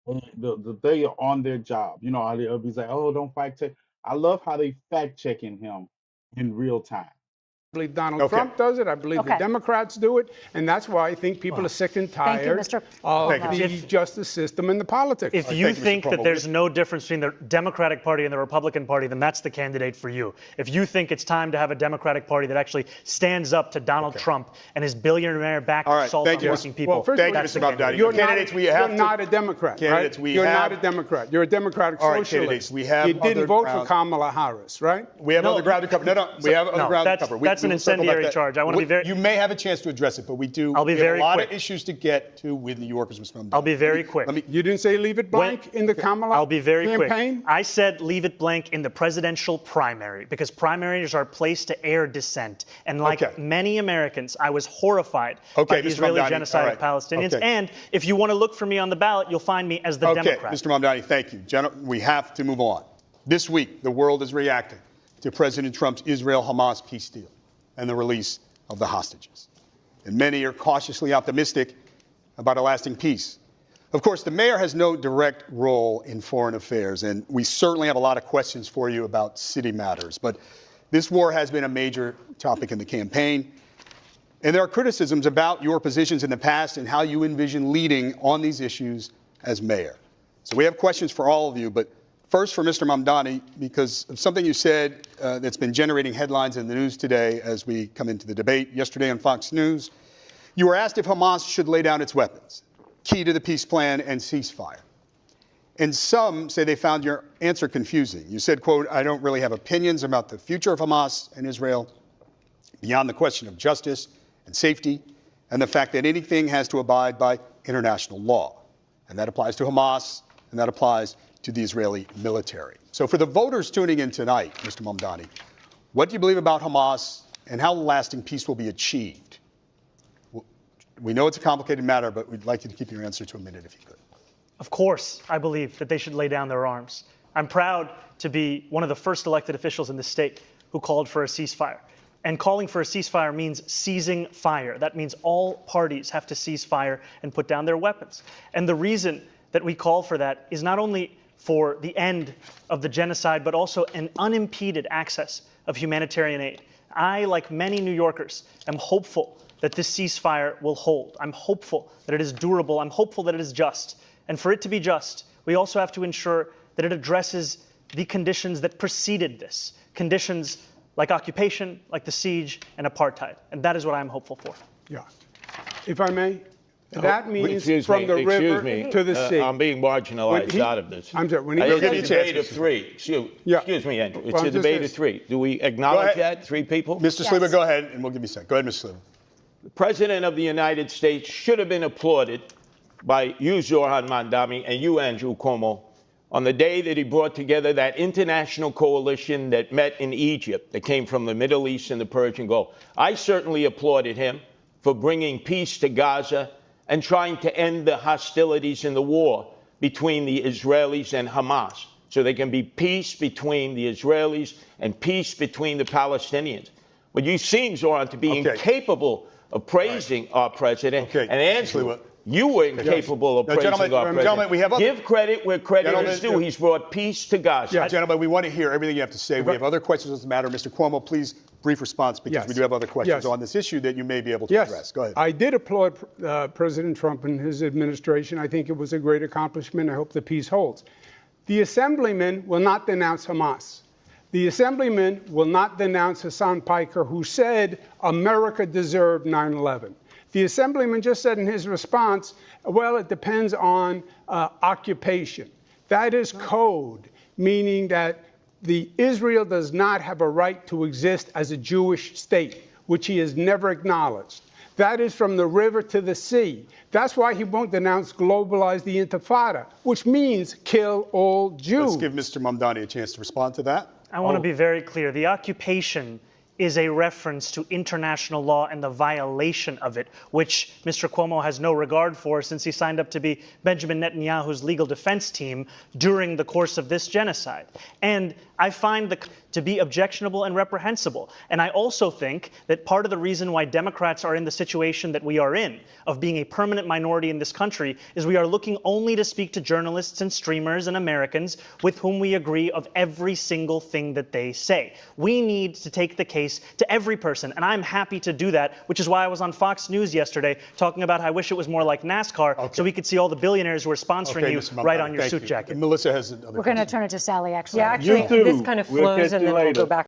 They are on their job. You know, they'll be like, oh, don't fact check. I love how they fact checking him in real time. I believe Donald Trump does it. I believe the Democrats do it. And that's why I think people are sick and tired of the justice system and the politics. If you think that there's no difference between the Democratic Party and the Republican Party, then that's the candidate for you. If you think it's time to have a Democratic Party that actually stands up to Donald Trump and his billionaire-backed assault on working people, thank you, Mr. Mamdani. You're not a Democrat, right? You're not a Democrat. You're a Democratic socialist. We have you didn't vote for Kamala Harris, right? We have other ground to cover. No, we have other ground to cover. That's an incendiary charge. I want to be very. You may have a chance to address it, but we do. I'll be we have very a lot quick. of issues to get to with New Yorkers, Mr. Mamdani. I'll be very quick. You didn't say leave it blank in the Kamala I'll be very campaign? quick. I said leave it blank in the presidential primary because primaries are a place to air dissent. And like many Americans, I was horrified by the Israeli genocide of Palestinians. And if you want to look for me on the ballot, you'll find me as the Democrat. Mr. Mamdani, thank you. We have to move on. This week, the world is reacting to President Trump's Israel-Hamas peace deal and the release of the hostages. And many are cautiously optimistic about a lasting peace. Of course, the mayor has no direct role in foreign affairs, and we certainly have a lot of questions for you about city matters. But this war has been a major topic in the campaign, and there are criticisms about your positions in the past and how you envision leading on these issues as mayor. So we have questions for all of you, but first for Mr. Mamdani, because of something you said that's been generating headlines in the news today as we come into the debate yesterday on Fox News. You were asked if Hamas should lay down its weapons, key to the peace plan and ceasefire. And some say they found your answer confusing. You said, quote, I don't really have opinions about the future of Hamas and Israel beyond the question of justice and safety and the fact that anything has to abide by international law. And that applies to Hamas and that applies to the Israeli military. So for the voters tuning in tonight, Mr. Mamdani, what do you believe about Hamas and how lasting peace will be achieved? We know it's a complicated matter, but we'd like you to keep your answer to a minute if you could. Of course, I believe that they should lay down their arms. I'm proud to be one of the first elected officials in the state who called for a ceasefire. And calling for a ceasefire means ceasing fire. That means all parties have to cease fire and put down their weapons. And the reason that we call for that is not only for the end of the genocide, but also an unimpeded access of humanitarian aid. I, like many New Yorkers, am hopeful that this ceasefire will hold. I'm hopeful that it is durable. I'm hopeful that it is just. And for it to be just, we also have to ensure that it addresses the conditions that preceded this. Conditions like occupation, like the siege, and apartheid. And that is what I'm hopeful for. Yeah. If I may, that means from the river to the sea. I'm being marginalized out of this. I'm sorry. When it's a debate of three. Excuse me, Andrew. It's a debate of three. Do we acknowledge that? Three people? Mr. Sliwa, go ahead, and we'll give you a second. Go ahead, Mr. Sliwa. The President of the United States should have been applauded by you, Zoran Mamdani, and you, Andrew Cuomo, on the day that he brought together that international coalition that met in Egypt, that came from the Middle East and the Persian Gulf. I certainly applauded him for bringing peace to Gaza and trying to end the hostilities in the war between the Israelis and Hamas, so there can be peace between the Israelis and peace between the Palestinians. But you seem, Zoran, to be incapable of praising our president. And Andrew, you were incapable of praising our president. Gentlemen, we have Give credit where credit is due. He's brought peace to Gaza. Yeah, gentlemen, we want to hear everything you have to say. We have other questions on this matter. Mr. Cuomo, please, brief response, because we do have other questions on this issue that you may be able to address. Go ahead. I did applaud President Trump and his administration. I think it was a great accomplishment. I hope the peace holds. The assemblyman will not denounce Hamas. The assemblyman will not denounce Hassan Piker, who said America deserved 9/11. The assemblyman just said in his response, well, it depends on occupation. That is code, meaning that Israel does not have a right to exist as a Jewish state, which he has never acknowledged. That is from the river to the sea. That's why he won't denounce globalize the Intifada, which means kill all Jews. Let's give Mr. Mamdani a chance to respond to that. I want to be very clear. The occupation is a reference to international law and the violation of it, which Mr. Cuomo has no regard for since he signed up to be Benjamin Netanyahu's legal defense team during the course of this genocide. And I find to be objectionable and reprehensible. And I also think that part of the reason why Democrats are in the situation that we are in, of being a permanent minority in this country, is we are looking only to speak to journalists and streamers and Americans with whom we agree of every single thing that they say. We need to take the case to every person, and I'm happy to do that, which is why I was on Fox News yesterday talking about how I wish it was more like NASCAR, so we could see all the billionaires who are sponsoring you right on your suit jacket. Melissa has another We're going to turn it to Sally, actually. Yeah, actually, this kind of flows, and then we'll go back.